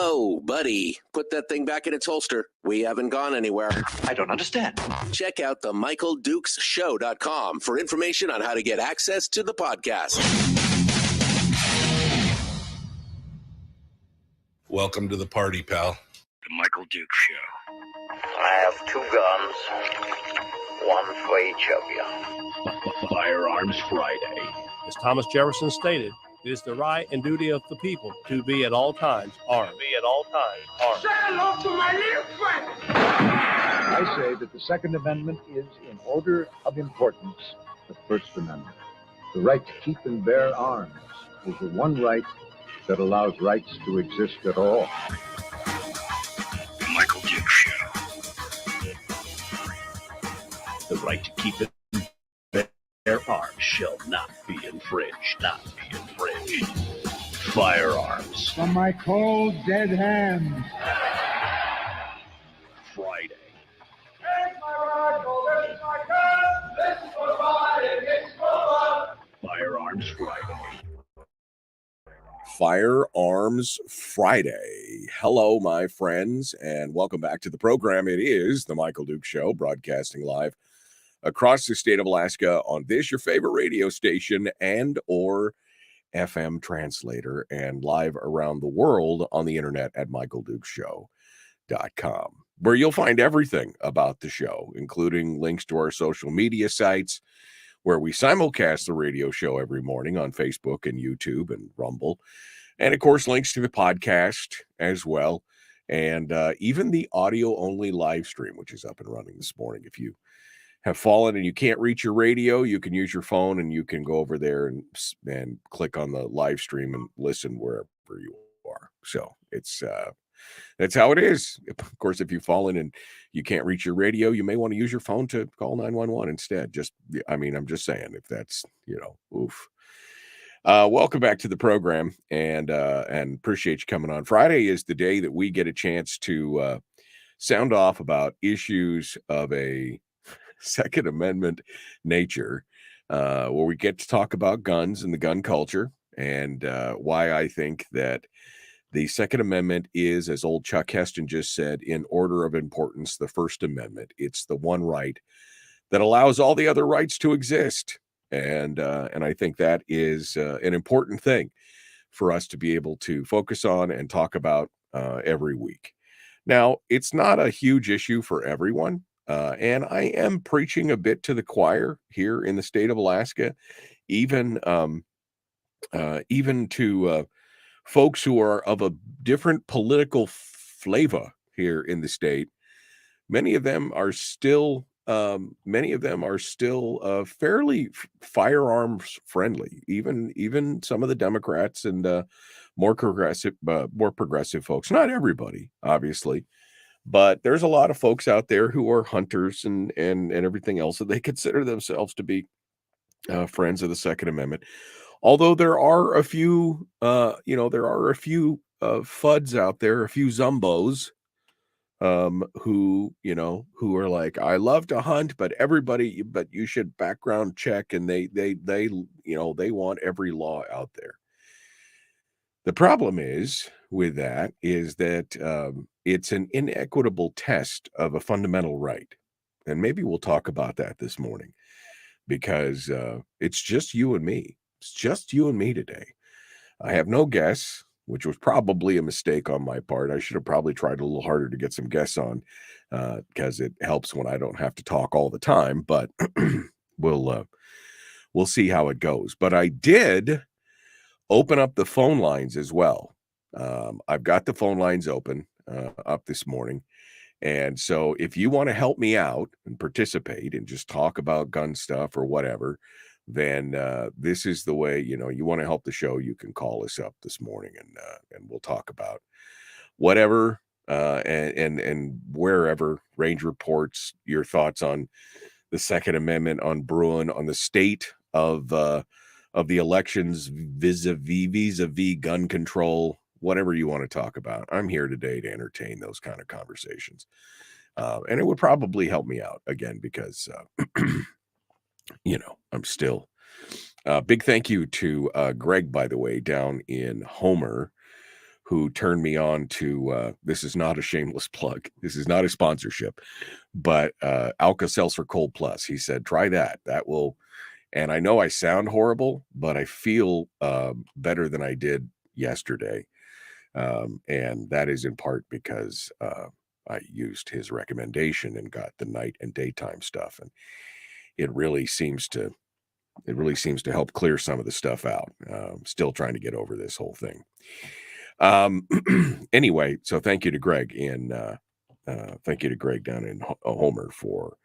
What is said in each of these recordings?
Whoa, buddy. Put that thing back in its holster. We haven't gone anywhere. I don't understand. Check out the MichaelDukesShow.com for information on how to get access to the podcast. Welcome to the party, pal. The Michael Dukes Show. I have 2 guns, one for each of you. Firearms Friday. As Thomas Jefferson stated, it is the right and duty of the people to be at all times armed. Say hello to my little friend. I say that the Second Amendment is, in order of importance, the First Amendment. The right to keep and bear arms is the one right that allows rights to exist at all. The Michael Dukes Show. The right to keep and bear arms shall not be infringed. Firearms. From my cold, dead hands. Friday. Here's my rifle, this is my gun, this is for fighting, it's for fun. Firearms Friday. Firearms Friday. Hello, my friends, and welcome back to the program. It is the Michael Dukes Show, broadcasting live across the state of Alaska on this, your favorite radio station and or FM translator, and live around the world on the internet at michaeldukeshow.com, where you'll find everything about the show, including links to our social media sites, where we simulcast the radio show every morning on Facebook and YouTube and Rumble. And of course, links to the podcast as well. And even the audio-only live stream, which is up and running this morning. If you have fallen and you can't reach your radio, you can use your phone and you can go over there and click on the live stream and listen wherever you are. So it's that's how it is. Of course, if you've fallen and you can't reach your radio, you may want to use your phone to call 911 instead. I'm just saying, if that's, oof. Welcome back to the program, and appreciate you coming on. Friday is the day that we get a chance to sound off about issues of a Second Amendment nature, where we get to talk about guns and the gun culture, and why I think that the Second Amendment is, as old Chuck Heston just said, in order of importance, the First Amendment. It's the one right that allows all the other rights to exist. And I think that is an important thing for us to be able to focus on and talk about every week. Now, it's not a huge issue for everyone. And I am preaching a bit to the choir here in the state of Alaska, even to folks who are of a different political flavor here in the state. Many of them are still fairly firearms friendly. Even some of the Democrats and more progressive folks. Not everybody, obviously. But there's a lot of folks out there who are hunters and everything else that they consider themselves to be friends of the Second Amendment. Although there are a few, fuds out there, a few zumbos, who are like, I love to hunt, but you should background check, and they want every law out there. The problem is with that is that it's an inequitable test of a fundamental right. And maybe we'll talk about that this morning, because it's just you and me. It's just you and me today. I have no guests, which was probably a mistake on my part. I should have probably tried a little harder to get some guests on, because it helps when I don't have to talk all the time. But we'll see how it goes. But I did open up the phone lines as well. I've got the phone lines open up this morning. And so if you want to help me out and participate and just talk about gun stuff or whatever, then this is the way. You want to help the show, you can call us up this morning, and we'll talk about whatever and wherever. Range reports, your thoughts on the Second Amendment, on Bruin, on the state of the elections vis-a-vis gun control, whatever you want to talk about. I'm here today to entertain those kind of conversations. And it would probably help me out again, because I'm still big thank you to Greg, by the way, down in Homer, who turned me on to this is not a shameless plug. This is not a sponsorship, but Alka-Seltzer Cold Plus. He said, try that. That will, and I know I sound horrible, but I feel better than I did yesterday. And that is in part because I used his recommendation and got the night and daytime stuff. And it really seems to help clear some of the stuff out. Still trying to get over this whole thing. Anyway, so thank you to Greg down in Homer for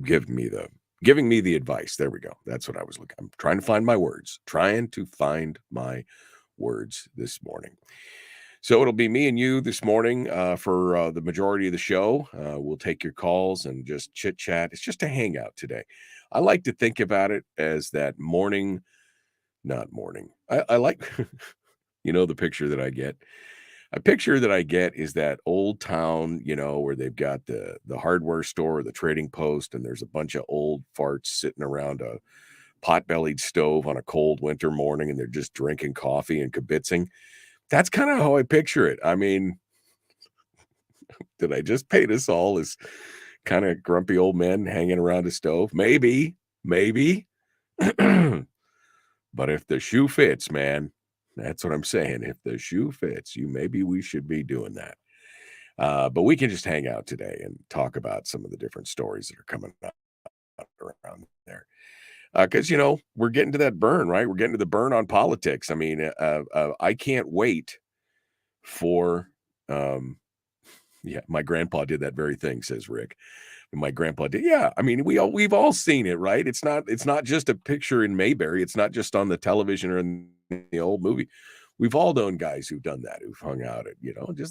giving me the advice. There we go. That's what I was looking. I'm trying to find my words this morning. So it'll be me and you this morning for the majority of the show. We'll take your calls and just chit chat. It's just a hangout today. I like to think about it as that morning, not morning. I like, the picture that I get. A picture that I get is that old town, where they've got the hardware store or the trading post, and there's a bunch of old farts sitting around a pot-bellied stove on a cold winter morning, and they're just drinking coffee and kibitzing. That's kind of how I picture it. I mean, did I just paint us all as kind of grumpy old men hanging around a stove? Maybe. But if the shoe fits, man, that's what I'm saying. If the shoe fits, maybe we should be doing that. But we can just hang out today and talk about some of the different stories that are coming up around there. Because, we're getting to that burn, right? We're getting to the burn on politics. I mean, I can't wait for, my grandpa did that very thing, says Rick. My grandpa did. Yeah. I mean, we've all seen it, right? It's not just a picture in Mayberry. It's not just on the television or in the old movie. We've all known guys who've done that, who've hung out at,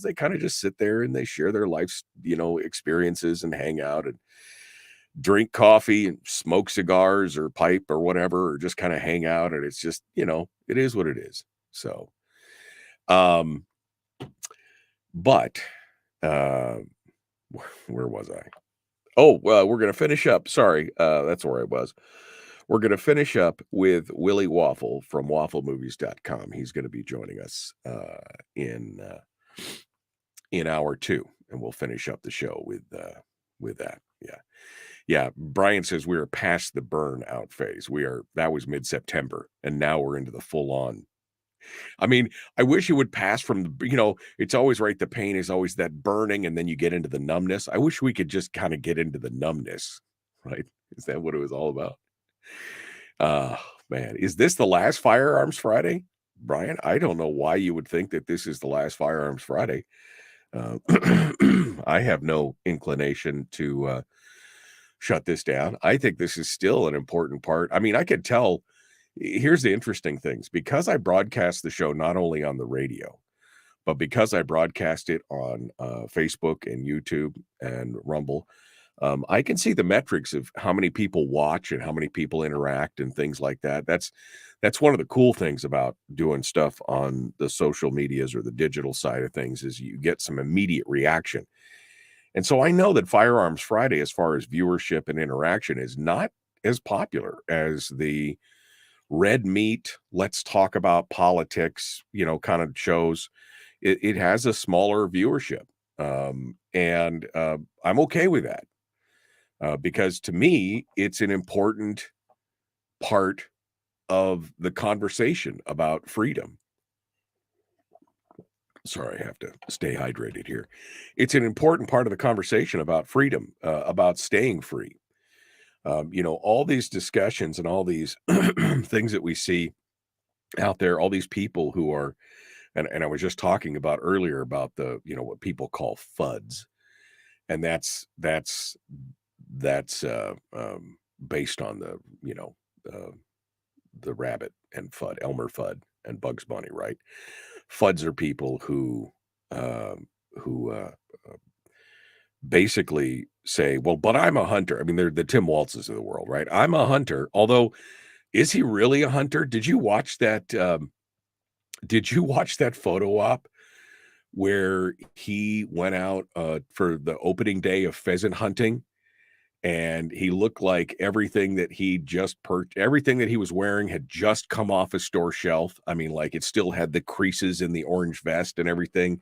they kind of just sit there and they share their life's, experiences and hang out and drink coffee and smoke cigars or pipe or whatever, or just kind of hang out. And it's just, it is what it is. So, but, where was I? Oh, well, we're going to finish up. Sorry. That's where I was. We're going to finish up with Willie Waffle from wafflemovies.com. He's going to be joining us, in hour 2, and we'll finish up the show with that. Yeah. Yeah, Brian says we are past the burnout phase. That was mid-September, and now we're into the full-on. I mean, I wish it would pass from it's always right. The pain is always that burning, and then you get into the numbness. I wish we could just kind of get into the numbness, right? Is that what it was all about? Man, is this the last Firearms Friday, Brian? I don't know why you would think that this is the last Firearms Friday. I have no inclination to shut this down. I think this is still an important part. I mean, I could tell. Here's the interesting things. Because I broadcast the show not only on the radio, but because I broadcast it on Facebook and YouTube and Rumble, I can see the metrics of how many people watch and how many people interact and things like that. That's one of the cool things about doing stuff on the social medias or the digital side of things, is you get some immediate reaction. And so I know that Firearms Friday, as far as viewership and interaction, is not as popular as the red meat, let's talk about politics, kind of shows. It has a smaller viewership. And I'm okay with that. Because to me, it's an important part of the conversation about freedom. Sorry, I have to stay hydrated here. It's an important part of the conversation about freedom, about staying free. All these discussions and all these things that we see out there, all these people who are, and I was just talking about earlier about the, what people call FUDs. And that's based on the rabbit and Fudd, Elmer Fudd and Bugs Bunny, right? FUDs are people who basically say, well, but I'm a hunter. I mean, they're the Tim Waltzes of the world, right? I'm a hunter. Although, is he really a hunter? Did you watch that? Photo op where he went out for the opening day of pheasant hunting, and he looked like everything that he everything that he was wearing had just come off a store shelf. I mean, like, it still had the creases in the orange vest and everything.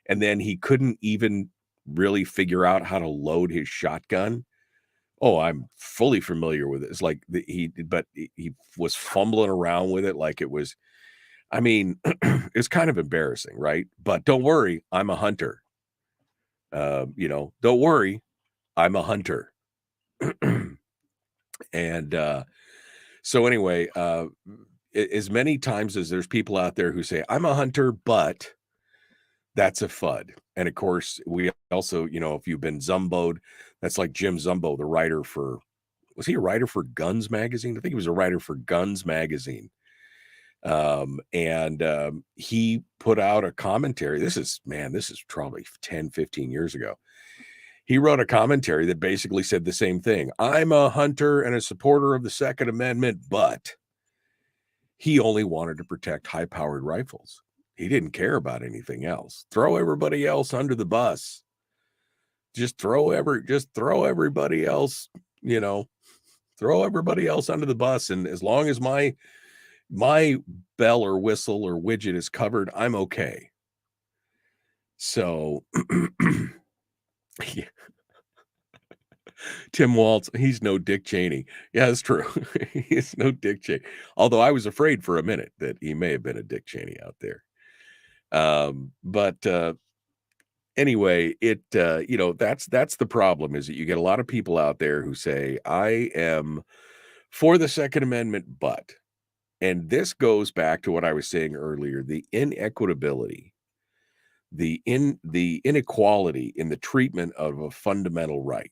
And then he couldn't even really figure out how to load his shotgun. Oh, I'm fully familiar with it. It's like he was fumbling around with it like it was. I mean, it's kind of embarrassing, right? But don't worry, I'm a hunter. Don't worry, I'm a hunter. And so anyway, as many times as there's people out there who say, I'm a hunter, but that's a FUD. And of course, we also, if you've been Zumboed, that's like Jim Zumbo, the writer was he a writer for Guns Magazine? I think he was a writer for Guns Magazine. He put out a commentary. This is probably 10, 15 years ago. He wrote a commentary that basically said the same thing. I'm a hunter and a supporter of the Second Amendment, but he only wanted to protect high-powered rifles. He didn't care about anything else. Throw everybody else under the bus. Just throw everybody else, throw everybody else under the bus. And as long as my bell or whistle or widget is covered, I'm okay. So yeah. Tim Waltz, he's no Dick Cheney. Yeah, that's true. He's no Dick Cheney. Although I was afraid for a minute that he may have been a Dick Cheney out there. Anyway, that's the problem, is that you get a lot of people out there who say, I am for the Second Amendment, but, and this goes back to what I was saying earlier, the inequitability, the inequality in the treatment of a fundamental right.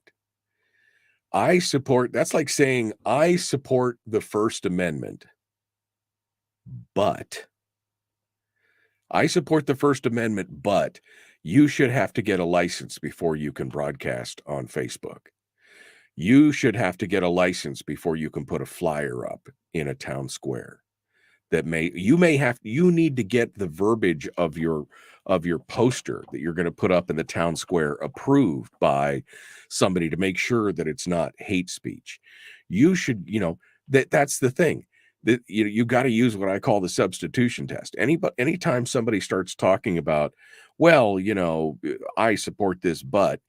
That's like saying, I support the First Amendment, but you should have to get a license before you can broadcast on Facebook. You should have to get a license before you can put a flyer up in a town square. You need to get the verbiage of your poster that you're going to put up in the town square approved by somebody to make sure that it's not hate speech. You should, that's the thing. That you got to use what I call the substitution test. Anytime somebody starts talking about, well, I support this, but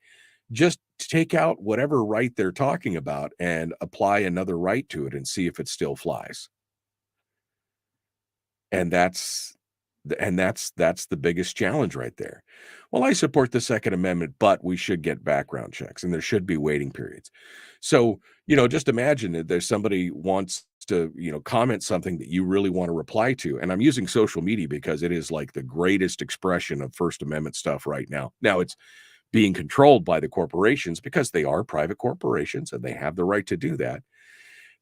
just take out whatever right they're talking about and apply another right to it and see if it still flies. And that's the biggest challenge right there. Well, I support the Second Amendment, but we should get background checks and there should be waiting periods. So, just imagine that there's somebody wants to, comment something that you really want to reply to. And I'm using social media because it is like the greatest expression of First Amendment stuff right now. Now it's being controlled by the corporations because they are private corporations and they have the right to do that.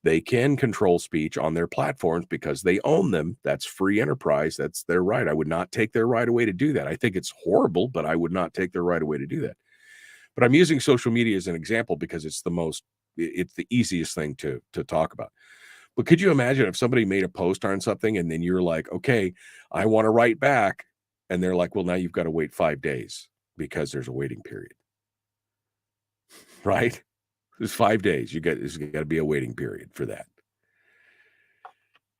They can control speech on their platforms because they own them. That's free enterprise. That's their right. I would not take their right away to do that. I think it's horrible, but I would not take their right away to do that. But I'm using social media as an example because it's the easiest thing to talk about. But could you imagine if somebody made a post on something and then you're like, okay, I want to write back. And they're like, well, now you've got to wait 5 days because there's a waiting period. Right? There's 5 days. There's got to be a waiting period for that.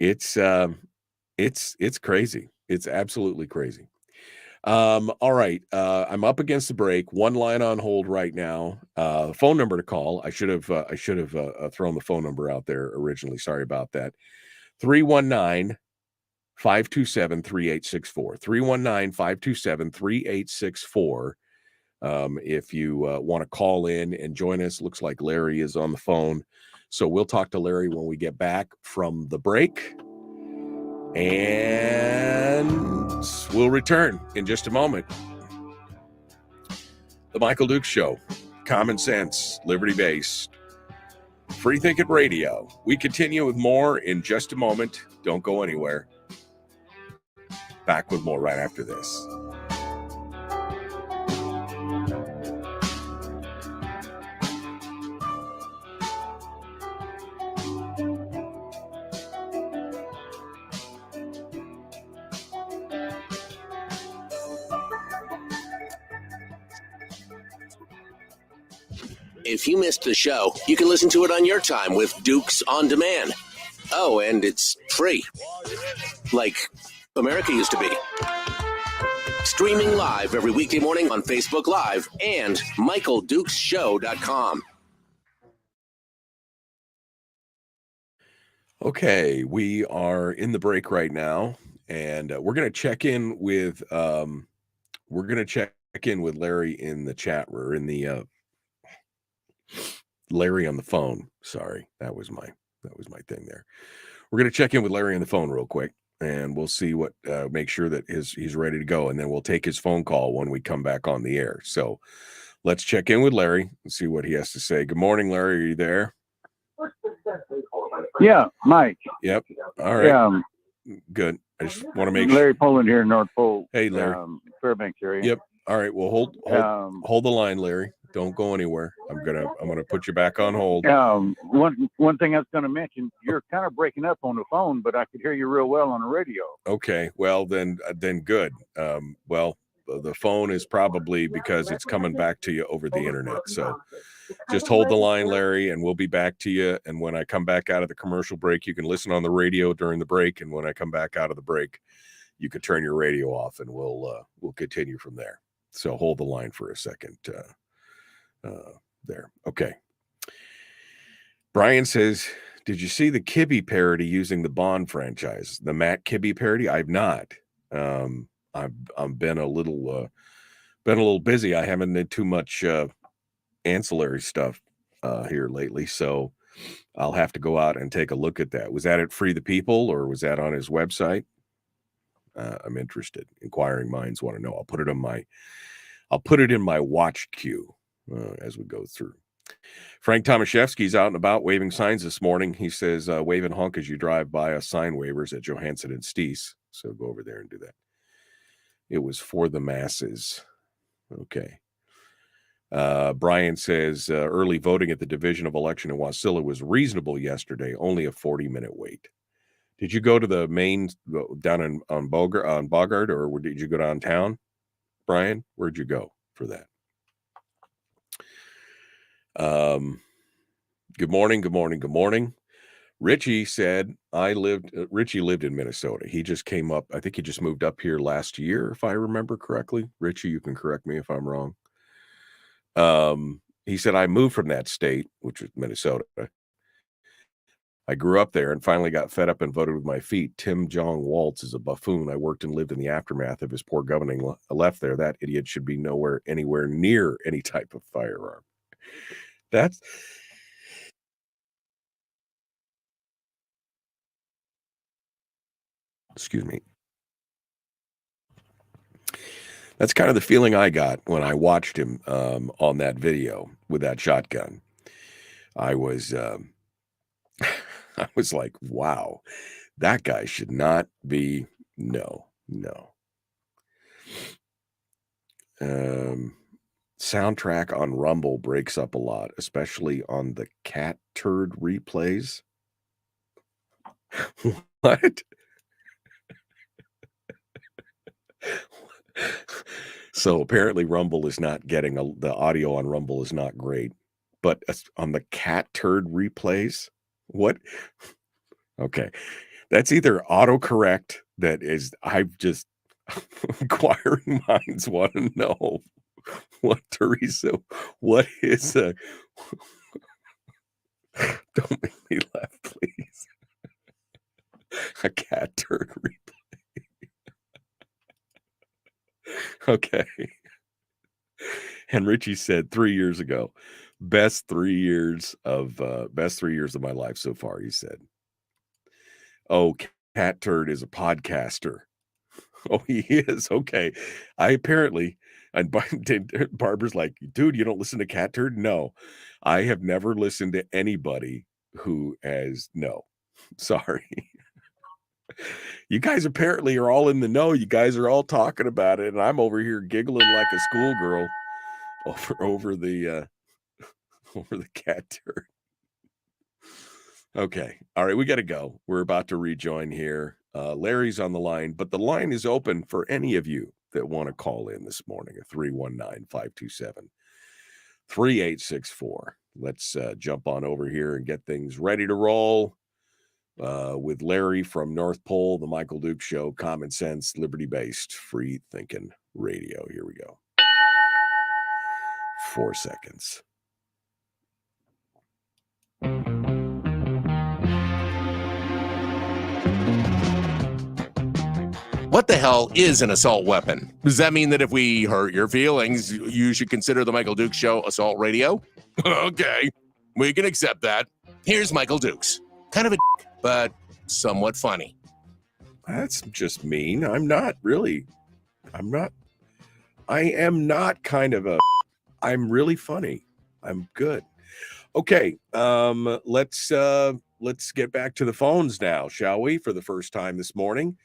It's crazy. It's absolutely crazy. All right. I'm up against the break. One line on hold right now. Phone number to call. I should have thrown the phone number out there originally. Sorry about that. 319-527-3864. 319-527-3864. If you want to call in and join us, looks like Larry is on the phone. So we'll talk to Larry when we get back from the break. And we'll return in just a moment. The Michael Dukes Show. Common sense, liberty-based, free-thinking radio. We continue with more in just a moment. Don't go anywhere. Back with more right after this. If you missed the show, you can listen to it on your time with Dukes On Demand. Oh, and it's free. Like America used to be. Streaming live every weekday morning on Facebook Live and MichaelDukesShow.com. Okay, we are in the break right now, and we're going to check in with Larry in the chat room, in the Larry on the phone. Sorry, that was my thing there. We're going to check in with Larry on the phone real quick, and we'll see what make sure that he's ready to go, and then we'll take his phone call when we come back on the air. So let's check in with Larry and see what he has to say. Good morning, Larry. Are you there? Yeah, Mike. Yep. All right. Yeah, Good. I just want to make Larry Poland here in North Pole. Hey, Larry. Fairbanks area. Yep. All right. Well, hold the line, Larry. Don't go anywhere. I'm gonna put you back on hold. One thing I was gonna mention, you're kind of breaking up on the phone, but I could hear you real well on the radio. Okay. Well, then good. Well, the phone is probably because it's coming back to you over the internet. So just hold the line, Larry, and we'll be back to you. And when I come back out of the commercial break, you can listen on the radio during the break. And when I come back out of the break, you can turn your radio off, and we'll continue from there. So hold the line for a second. There. Okay. Brian says, did you see the Kibbe parody using the Bond franchise? The Matt Kibbe parody? I've not. I've been a little busy. I haven't did too much ancillary stuff here lately, so I'll have to go out and take a look at that. Was that at Free the People, or was that on his website? I'm interested. Inquiring minds want to know. I'll put it in my watch queue as we go through. Frank Tomaszewski's out and about waving signs this morning. He says, wave and honk as you drive by us sign waivers at Johansson and Steese. So go over there and do that. It was for the masses. Okay. Brian says, early voting at the Division of Election in Wasilla was reasonable yesterday, only a 40-minute wait. Did you go to the main down on Bogart, or did you go downtown, Brian? Where'd you go for that? Good morning. Richie said, Richie lived in Minnesota. He just came up. I think he just moved up here last year, if I remember correctly. Richie, you can correct me if I'm wrong. He said, I moved from that state, which was Minnesota. I grew up there and finally got fed up and voted with my feet. Tim Jong Waltz is a buffoon. I worked and lived in the aftermath of his poor governing left there. That idiot should be anywhere near any type of firearm. Excuse me. That's kind of the feeling I got when I watched him on that video with that shotgun. I was like, wow, that guy should not be. No. Soundtrack on Rumble breaks up a lot, especially on the cat turd replays. What? So apparently Rumble is not getting the audio on Rumble is not great, but on the cat turd replays, what? Okay, that's either autocorrect that is. I've just inquiring minds want to know what, Teresa. What is a? Don't make me laugh, please. A cat turd replay. Okay. And Richie said 3 years ago, best 3 years of my life so far, he said. Oh, Cat Turd is a podcaster. Oh, he is. Okay. And Barbara's like, dude, you don't listen to Cat Turd? No. I have never listened to anybody who has sorry. You guys apparently are all in the know. You guys are all talking about it, and I'm over here giggling like a schoolgirl over the cat turd. Okay. All right, we got to go. We're about to rejoin here. Larry's on the line, but the line is open for any of you that want to call in this morning at 3864. Let's jump on over here and get things ready to roll with Larry from North Pole, the Michael Duke Show, common sense, liberty-based, free-thinking radio. Here we go. 4 seconds. What the hell is an assault weapon? Does that mean that if we hurt your feelings, you should consider the Michael Dukes Show assault radio? Okay, we can accept that. Here's Michael Dukes. Kind of a dick, but somewhat funny. That's just mean. I am not kind of a, I'm really funny. I'm good. Okay, let's get back to the phones now, shall we? For the first time this morning.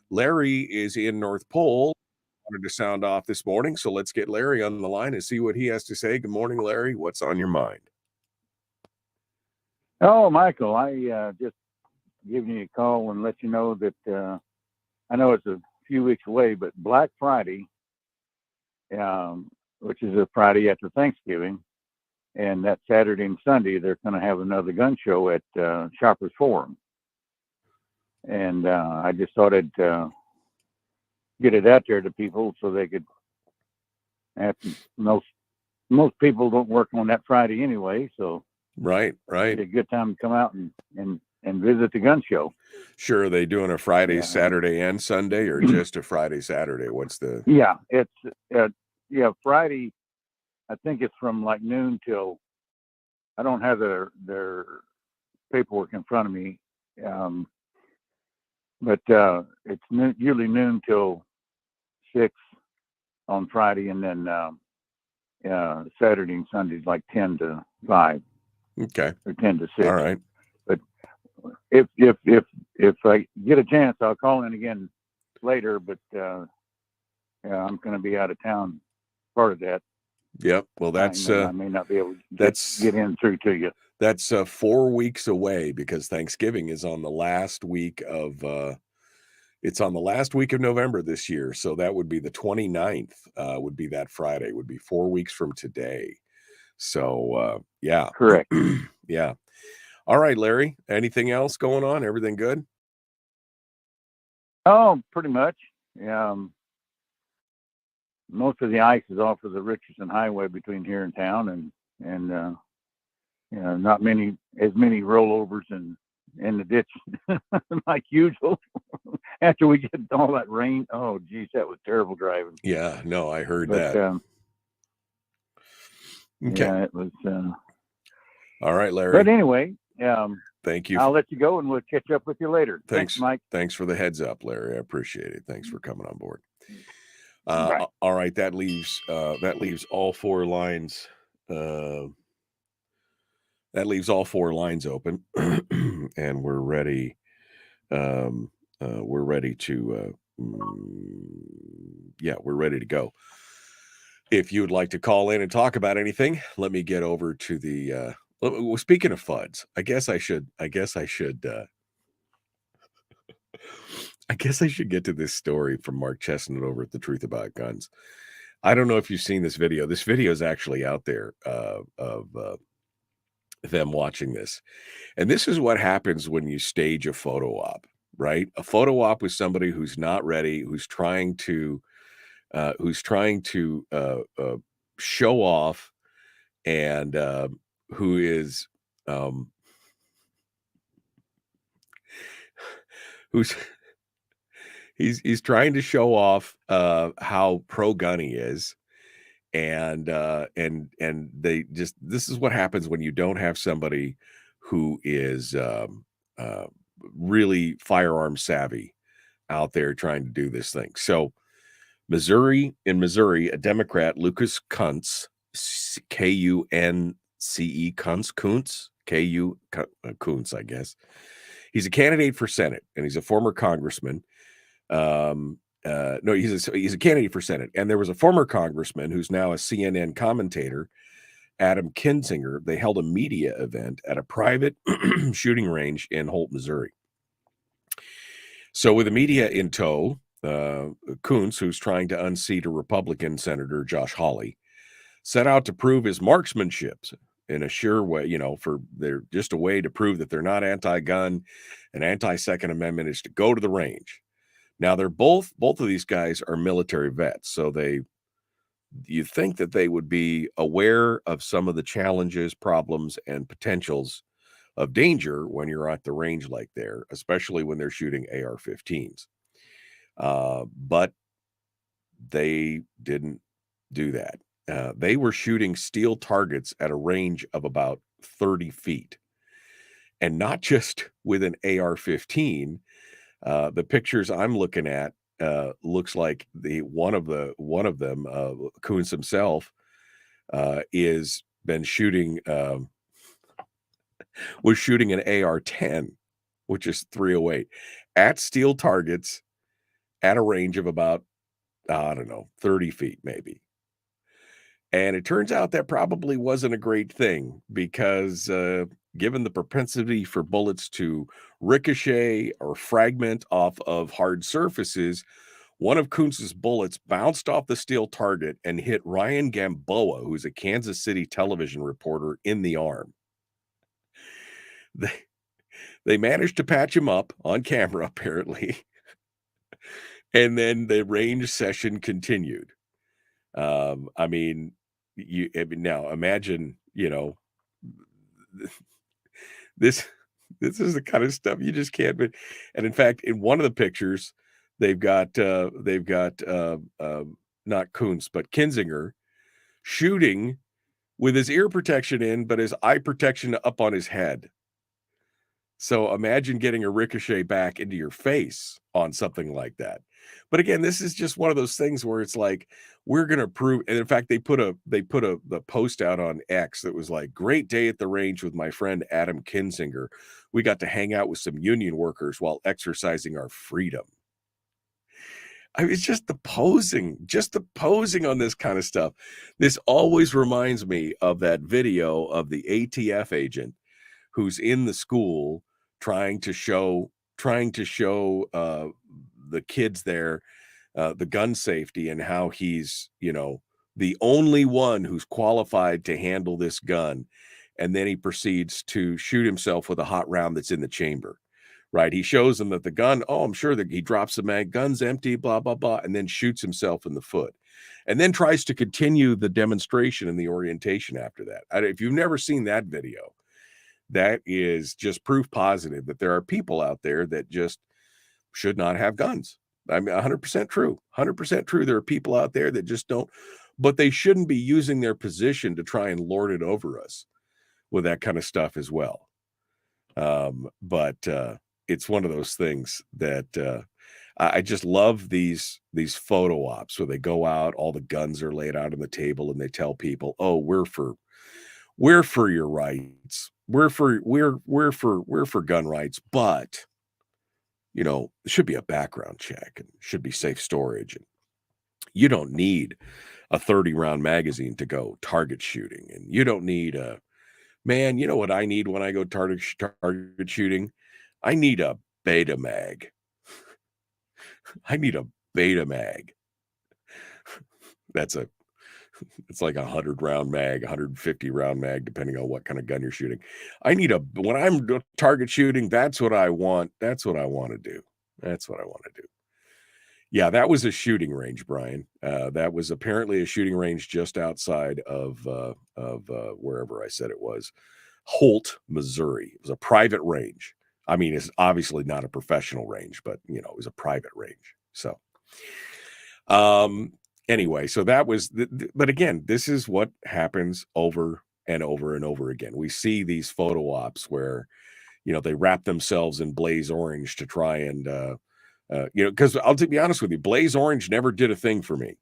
Larry is in North Pole. Wanted to sound off this morning, so let's get Larry on the line and see what he has to say. Good morning, Larry. What's on your mind? Oh, Michael, I just giving you a call and let you know that I know it's a few weeks away, but Black Friday, which is a Friday after Thanksgiving, and that Saturday and Sunday, they're going to have another gun show at Shoppers Forum. And I just thought I'd get it out there to people so they could have most people don't work on that Friday anyway, so right it's a good time to come out and visit the gun show. Sure. Are they doing a Friday, Saturday, and Sunday, or just a Friday, Saturday? What's the? Yeah, it's Friday. I think it's from like noon till. I don't have their paperwork in front of me. But it's usually noon till 6 on Friday, and then Saturday and Sundays like 10 to 5. Okay. Or 10 to 6. All right. But if I get a chance, I'll call in again later. But I'm going to be out of town part of that. Yep. Well, that's I may not be able to get in through to you. That's 4 weeks away because Thanksgiving is on the last week of it's on the last week of November this year. So that would be the 29th would be that Friday, would be 4 weeks from today. So yeah. Correct. Yeah. All right, Larry. Anything else going on? Everything good? Oh, pretty much. Most of the ice is off of the Richardson Highway between here and town, and not as many rollovers in the ditch like usual. After we get all that rain, oh geez, that was terrible driving. Yeah, no, I heard that. Okay. Yeah, it was. All right, Larry. But anyway, thank you. I'll let you go, and we'll catch up with you later. Thanks, Mike. Thanks for the heads up, Larry. I appreciate it. Thanks for coming on board. Right. All right, that leaves all 4 lines. That leaves all 4 lines open, and we're ready. We're ready to. We're ready to go. If you would like to call in and talk about anything, let me get over to the. Well, speaking of FUDs, I guess I should get to this story from Mark Chestnut over at The Truth About Guns. I don't know if you've seen this video. This video is actually out there of them watching this. And this is what happens when you stage a photo op, right? A photo op with somebody who's not ready, who's trying to show off, and who is he's trying to show off how pro-gun he is, and they just, this is what happens when you don't have somebody who is really firearm savvy out there trying to do this thing. So in Missouri, a Democrat, Lucas Kuntz, K-U-N-C-E, Kuntz, Kuntz, I guess. He's a candidate for Senate, and he's a former congressman. He's a candidate for Senate. And there was a former congressman who's now a CNN commentator, Adam Kinzinger. They held a media event at a private shooting range in Holt, Missouri. So with the media in tow, Kuntz, who's trying to unseat a Republican Senator, Josh Hawley, set out to prove his marksmanship in a sure way, for they're just a way to prove that they're not anti-gun and anti-Second Amendment is to go to the range. Now they're both of these guys are military vets, so you think that they would be aware of some of the challenges, problems, and potentials of danger when you're at the range like there, especially when they're shooting AR-15s. But they didn't do that. They were shooting steel targets at a range of about 30 feet. And not just with an AR-15. The pictures I'm looking at looks like one of them, Coons himself, is been shooting was shooting an AR-10, which is 308 at steel targets at a range of about, I don't know, 30 feet maybe. And it turns out that probably wasn't a great thing because given the propensity for bullets to ricochet or fragment off of hard surfaces, one of Kuntz's bullets bounced off the steel target and hit Ryan Gamboa, who's a Kansas City television reporter, in the arm. They managed to patch him up on camera, apparently. And then the range session continued. I mean, now imagine, this is the kind of stuff you just can't. And in fact, in one of the pictures, they've got not Kuntz, but Kinzinger shooting with his ear protection in, but his eye protection up on his head. So imagine getting a ricochet back into your face on something like that. But again, this is just one of those things where it's like, we're going to prove. And in fact, they put the post out on X that was like, great day at the range with my friend Adam Kinzinger. We got to hang out with some union workers while exercising our freedom. I mean, it's just the posing on this kind of stuff. This always reminds me of that video of the ATF agent who's in the school trying to show the kids there the gun safety and how he's, the only one who's qualified to handle this gun. And then he proceeds to shoot himself with a hot round that's in the chamber, right? He shows them that the gun, I'm sure that he drops the mag, gun's empty, blah, blah, blah, and then shoots himself in the foot. And then tries to continue the demonstration and the orientation after that. If you've never seen that video, that is just proof positive that there are people out there that just should not have guns. I mean, 100% true. 100% true. There are people out there that just don't, but they shouldn't be using their position to try and lord it over us with that kind of stuff as well. But it's one of those things that I just love these photo ops where they go out, all the guns are laid out on the table, and they tell people, "Oh, we're for your rights. We're for gun rights, but there should be a background check and should be safe storage. And you don't need a 30-round magazine to go target shooting. And you don't need man, you know what I need when I go target shooting? I need a beta mag. I need a beta mag. It's like 100-round mag, 150-round mag, depending on what kind of gun you're shooting. When I'm target shooting, that's what I want. That's what I want to do. That's what I want to do. Yeah, that was a shooting range, Brian. That was apparently a shooting range just outside of wherever I said it was, Holt, Missouri. It was a private range. I mean, it's obviously not a professional range, but it was a private range. So, anyway, so that was, but again, this is what happens over and over and over again. We see these photo ops where, they wrap themselves in blaze orange to try and, because I'll be honest with you, blaze orange never did a thing for me.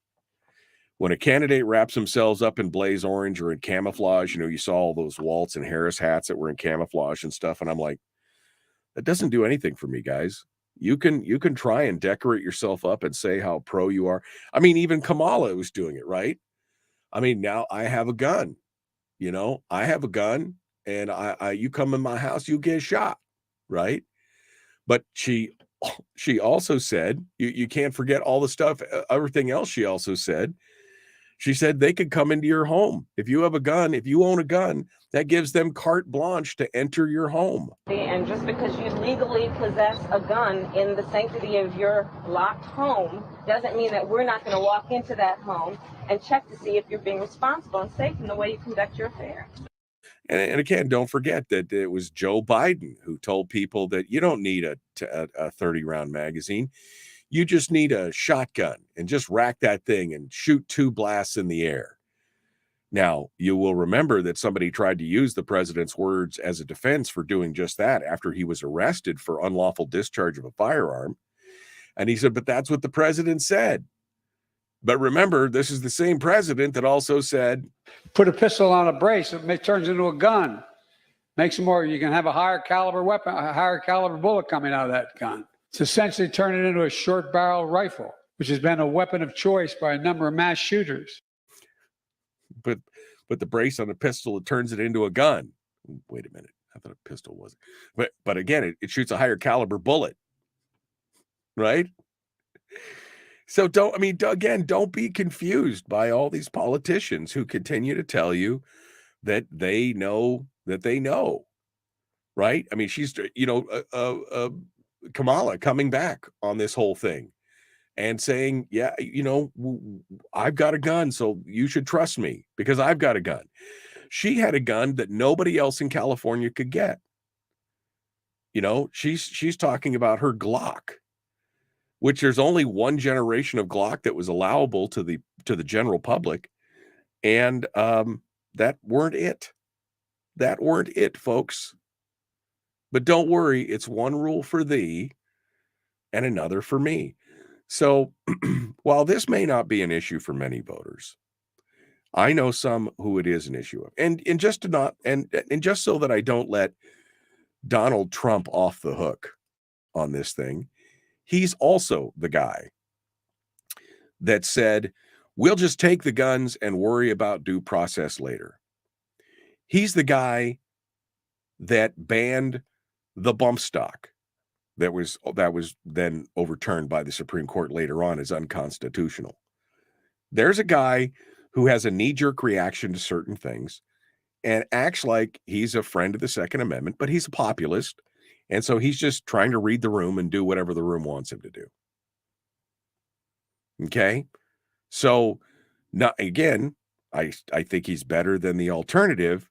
When a candidate wraps themselves up in blaze orange or in camouflage, you saw all those Waltz and Harris hats that were in camouflage and stuff. And I'm like, that doesn't do anything for me, guys. You can try and decorate yourself up and say how pro you are. I mean, even Kamala was doing it, right? I mean, now I have a gun, I have a gun, and you come in my house, you get shot, right? But she also said, you can't forget all the stuff, everything else she also said. She said they could come into your home. If you have a gun, if you own a gun, that gives them carte blanche to enter your home. And just because you legally possess a gun in the sanctity of your locked home doesn't mean that we're not going to walk into that home and check to see if you're being responsible and safe in the way you conduct your affairs. And again, don't forget that it was Joe Biden who told people that you don't need a 30-round magazine. You just need a shotgun and just rack that thing and shoot 2 blasts in the air. Now, you will remember that somebody tried to use the president's words as a defense for doing just that after he was arrested for unlawful discharge of a firearm. And he said, but that's what the president said. But remember, this is the same president that also said, put a pistol on a brace, it turns into a gun. Makes it more, you can have a higher caliber weapon, a higher caliber bullet coming out of that gun. It's essentially turning it into a short barrel rifle, which has been a weapon of choice by a number of mass shooters. But the brace on a pistol, it turns it into a gun. Wait a minute. I thought a pistol wasn't. But again, it shoots a higher caliber bullet. Right? So don't be confused by all these politicians who continue to tell you that they know, right? I mean, she's, Kamala coming back on this whole thing and saying, yeah, I've got a gun, so you should trust me because I've got a gun. She had a gun that nobody else in California could get. She's talking about her Glock, which there's only one generation of Glock that was allowable to the general public. And that weren't it. That weren't it, folks. But don't worry, it's one rule for thee and another for me. So while this may not be an issue for many voters, I know some who it is an issue of. And just so that I don't let Donald Trump off the hook on this thing, he's also the guy that said, we'll just take the guns and worry about due process later. He's the guy that banned the bump stock that was then overturned by the Supreme Court later on as unconstitutional. There's a guy who has a knee-jerk reaction to certain things and acts like he's a friend of the Second Amendment, but he's a populist. And so he's just trying to read the room and do whatever the room wants him to do. Okay? So, not again, I think he's better than the alternative,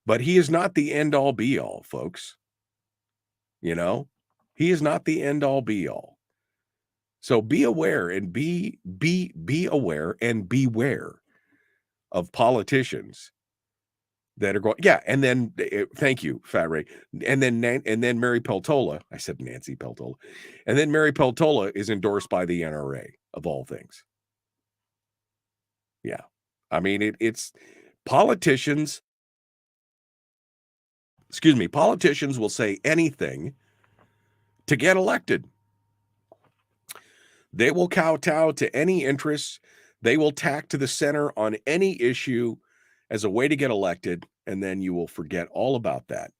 but he is not the end-all be-all, folks. He is not the end-all be-all. So be aware and be aware and beware of politicians that are going, yeah, and then thank you, Fat Ray. And then Mary Peltola, I said Nancy Peltola, and then Mary Peltola is endorsed by the NRA of all things. Yeah. I mean, it's politicians. Politicians will say anything to get elected. They will kowtow to any interests. They will tack to the center on any issue as a way to get elected, and then you will forget all about that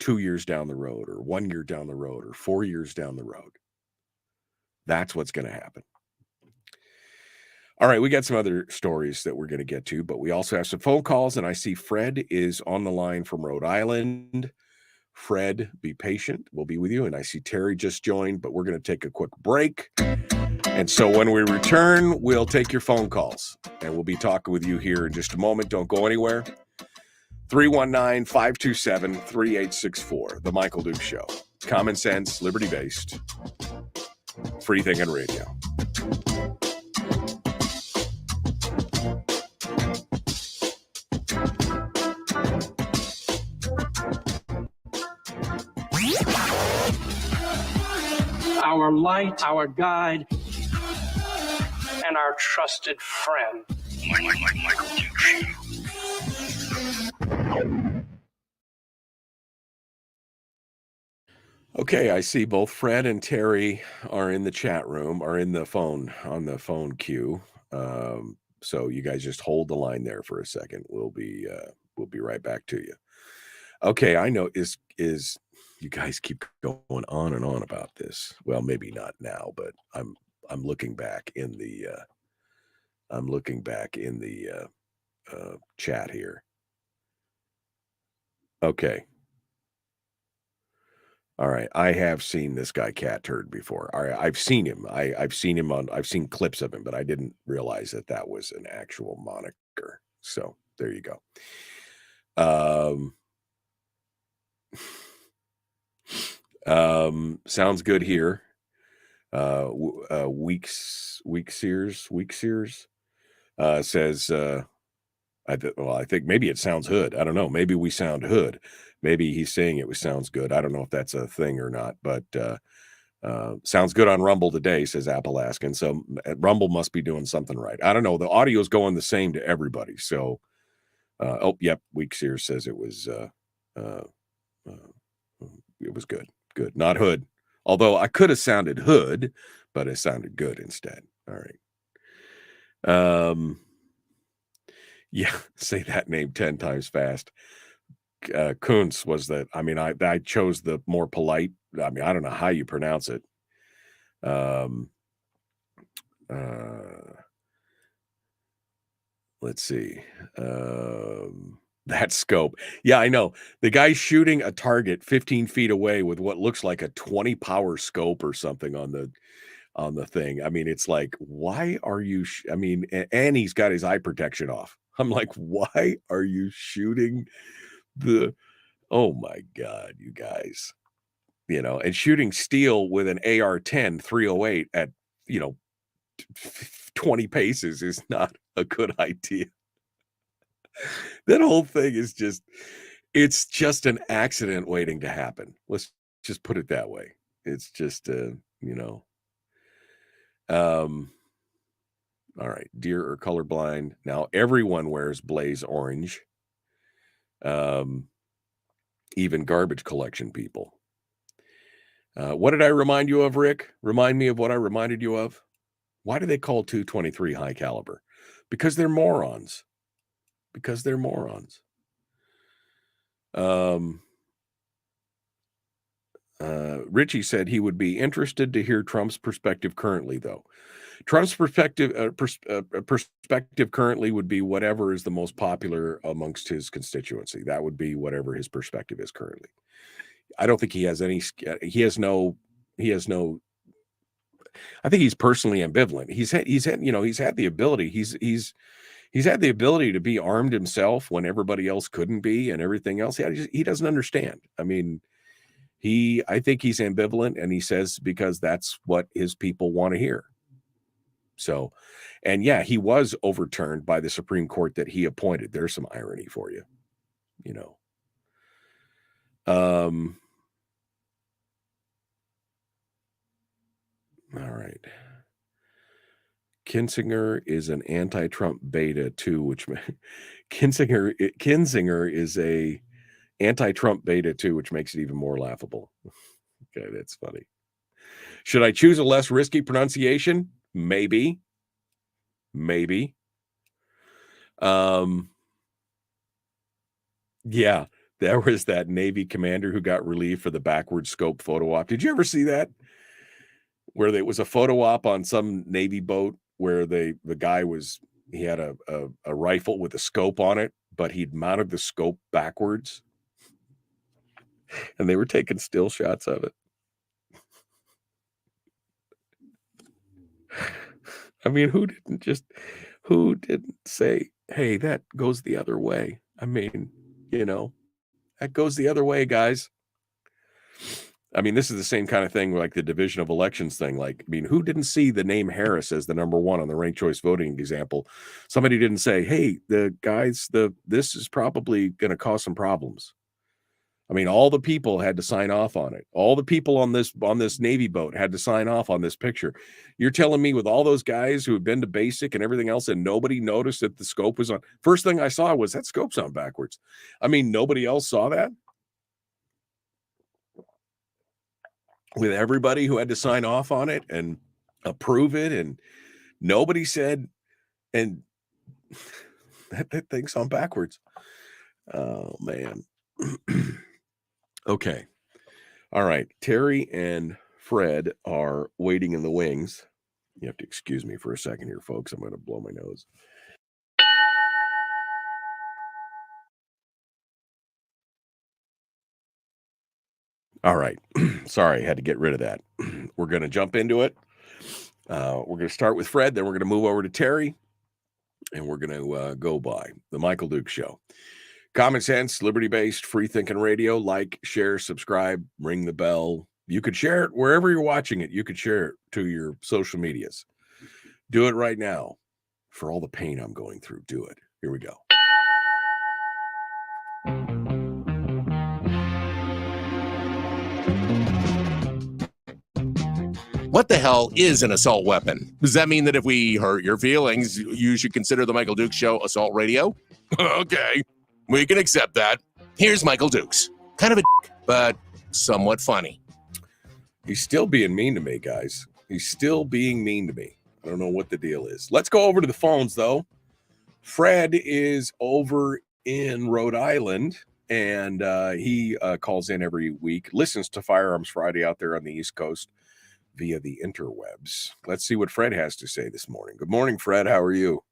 2 years down the road or 1 year down the road or 4 years down the road. That's what's going to happen. All right, we got some other stories that we're going to get to, but we also have some phone calls, and I see Fred is on the line from Rhode Island. Fred, be patient. We'll be with you. And I see Terry just joined, but we're going to take a quick break. And so when we return, we'll take your phone calls, and we'll be talking with you here in just a moment. Don't go anywhere. 319-527-3864, The Michael Duke Show. Common sense, liberty-based, free thinking radio. Our light, our guide, and our trusted friend. Michael Duke Show. Okay, I see both Fred and Terry are in the chat room, are in the phone, on the phone queue. So you guys just hold the line there for a second. We'll be right back to you. Okay, I know is you guys keep going on and on about this. Well, maybe not now, but I'm looking back in the I'm looking back in the chat here. Okay. All right. I have seen this guy Cat Turd before. All right. I've seen him. I've seen clips of him, but I didn't realize that was an actual moniker. So there you go. Sounds good here. Week Sears says, I think maybe it sounds hood. I don't know. Maybe we sound hood. Maybe he's saying it sounds good. I don't know if that's a thing or not, but sounds good on Rumble today, says Appalaskan. So Rumble must be doing something right. I don't know. The audio is going the same to everybody. So, Week Sears says it was good. Good. Not hood. Although I could have sounded hood, but it sounded good instead. All right. Yeah, say that name 10 times fast. Kuntz was that. I mean, I chose the more polite. I mean, I don't know how you pronounce it. Let's see. That scope. Yeah, I know. The guy's shooting a target 15 feet away with what looks like a 20 power scope or something on the thing. I mean, it's like, why are you? I mean, and he's got his eye protection off. I'm like, why are you shooting oh my God, you guys, and shooting steel with an AR-10 308 at, 20 paces is not a good idea. That whole thing is it's just an accident waiting to happen. Let's just put it that way. It's just, all right. Deer are colorblind. Now everyone wears blaze orange. Even garbage collection people. What did I remind you of, Rick? Remind me of what I reminded you of. Why do they call 223 high caliber? Because they're morons. Richie said he would be interested to hear Trump's perspective currently, though. Trump's perspective currently would be whatever is the most popular amongst his constituency. That would be whatever his perspective is currently. I don't think he has any. He has no. I think he's personally ambivalent. He's had the ability. He's had the ability to be armed himself when everybody else couldn't be, and everything else. He doesn't understand. I mean, I think he's ambivalent, and he says because that's what his people want to hear. So, and yeah, he was overturned by the Supreme Court that he appointed. There's some irony for you, All right. Kinzinger is an anti-Trump beta too, which Kinzinger is a anti-Trump beta too, which makes it even more laughable. Okay, that's funny. Should I choose a less risky pronunciation? Maybe. Yeah, there was that Navy commander who got relieved for the backward scope photo op. Did you ever see that? Where there was a photo op on some Navy boat where the guy he had a rifle with a scope on it, but he'd mounted the scope backwards. And they were taking still shots of it. I mean, who didn't say, hey, that goes the other way? I mean, that goes the other way, guys. I mean, this is the same kind of thing like the division of elections thing. Like, I mean, who didn't see the name Harris as the number one on the ranked choice voting example? Somebody didn't say, hey, the guys, this is probably going to cause some problems. I mean, all the people had to sign off on it. All the people on this Navy boat had to sign off on this picture. You're telling me with all those guys who had been to basic and everything else, and nobody noticed that the scope was on. First thing I saw was that scope's on backwards. I mean, nobody else saw that. With everybody who had to sign off on it and approve it, and nobody said, and that thing's on backwards. Oh, man. Okay. All right. Terry and Fred are waiting in the wings. You have to excuse me for a second here, folks. I'm going to blow my nose. All right. Sorry, I had to get rid of that. We're going to jump into it. We're going to start with Fred, then we're going to move over to Terry, and we're going to go by the Michael Duke Show. Common sense, liberty-based, free-thinking radio. Like, share, subscribe, ring the bell. You could share it wherever you're watching it. You could share it to your social medias. Do it right now. For all the pain I'm going through, do it. Here we go. What the hell is an assault weapon? Does that mean that if we hurt your feelings, you should consider the Michael Dukes Show assault radio? Okay, we can accept that. Here's Michael Dukes. Kind of a dick, but somewhat funny. He's still being mean to me, guys. He's still being mean to me. I don't know what the deal is. Let's go over to the phones, though. Fred is over in Rhode Island, and he calls in every week, listens to Firearms Friday out there on the East Coast via the interwebs. Let's see what Fred has to say this morning. Good morning, Fred. How are you?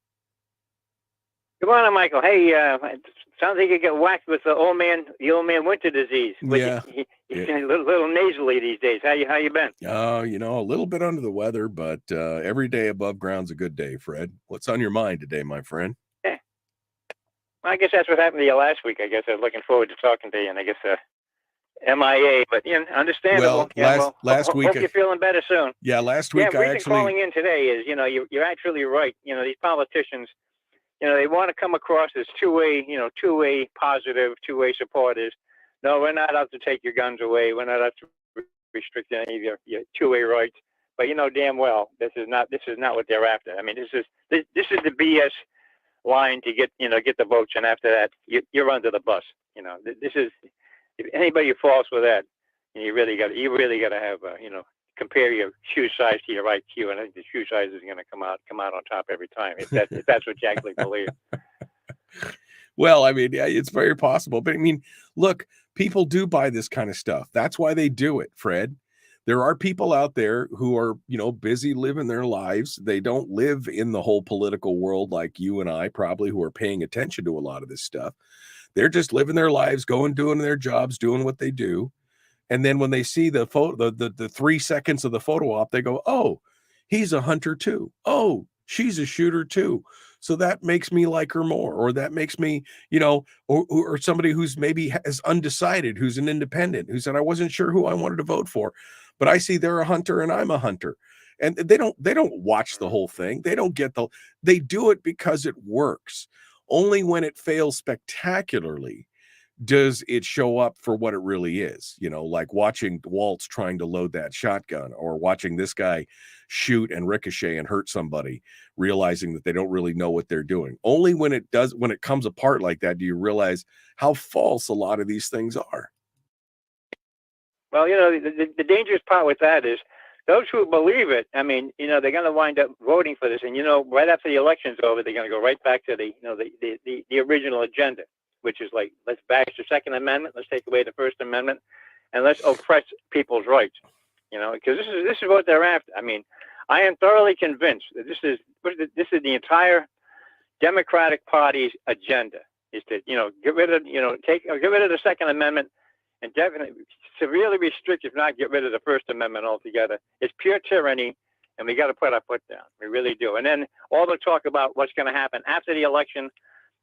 Good morning, Michael. Hey, it sounds like you get whacked with the old man winter disease. Yeah. He's a little nasally these days. How you been? A little bit under the weather, but every day above ground's a good day, Fred. What's on your mind today, my friend? Yeah. Well, I guess that's what happened to you last week. I guess I was looking forward to talking to you, and I guess MIA, but understandable. Last week, hope you're feeling better soon. Yeah, last week I actually calling in today is you're actually right. These politicians, they want to come across as two-way positive, two-way supporters. No, we're not out to take your guns away. We're not out to restrict any of your two-way rights. But damn well, this is not what they're after. I mean, this is the BS line to get the votes, and after that, you're under the bus. This is. If anybody falls for that, you really got to have compare your shoe size to your IQ, and I think the shoe size is going to come out on top every time if that's what you actually believe. Well, I mean, yeah, it's very possible, but I mean, look, people do buy this kind of stuff. That's why they do it, Fred. There are people out there who are, busy living their lives. They don't live in the whole political world like you and I probably, who are paying attention to a lot of this stuff. They're just living their lives, doing their jobs, doing what they do. And then when they see the photo, the 3 seconds of the photo op, they go, oh, he's a hunter too. Oh, she's a shooter too. So that makes me like her more, or that makes me, or somebody who's maybe is undecided, who's an independent, who said, I wasn't sure who I wanted to vote for, but I see they're a hunter and I'm a hunter. And they don't watch the whole thing. They do it because it works. Only when it fails spectacularly does it show up for what it really is, like watching Waltz trying to load that shotgun, or watching this guy shoot and ricochet and hurt somebody, realizing that they don't really know what they're doing. Only when it comes apart like that, do you realize how false a lot of these things are. Well, the dangerous part with that is those who believe it, I mean, they're going to wind up voting for this. And, right after the election's over, they're going to go right back to the original agenda, which is like, let's bash the Second Amendment, let's take away the First Amendment, and let's oppress people's rights, because this is what they're after. I mean, I am thoroughly convinced that this is the entire Democratic Party's agenda, is to, get rid of the Second Amendment, and definitely severely restrict, if not get rid of the First Amendment altogether. It's pure tyranny, and we got to put our foot down. We really do. And then all the talk about what's going to happen after the election,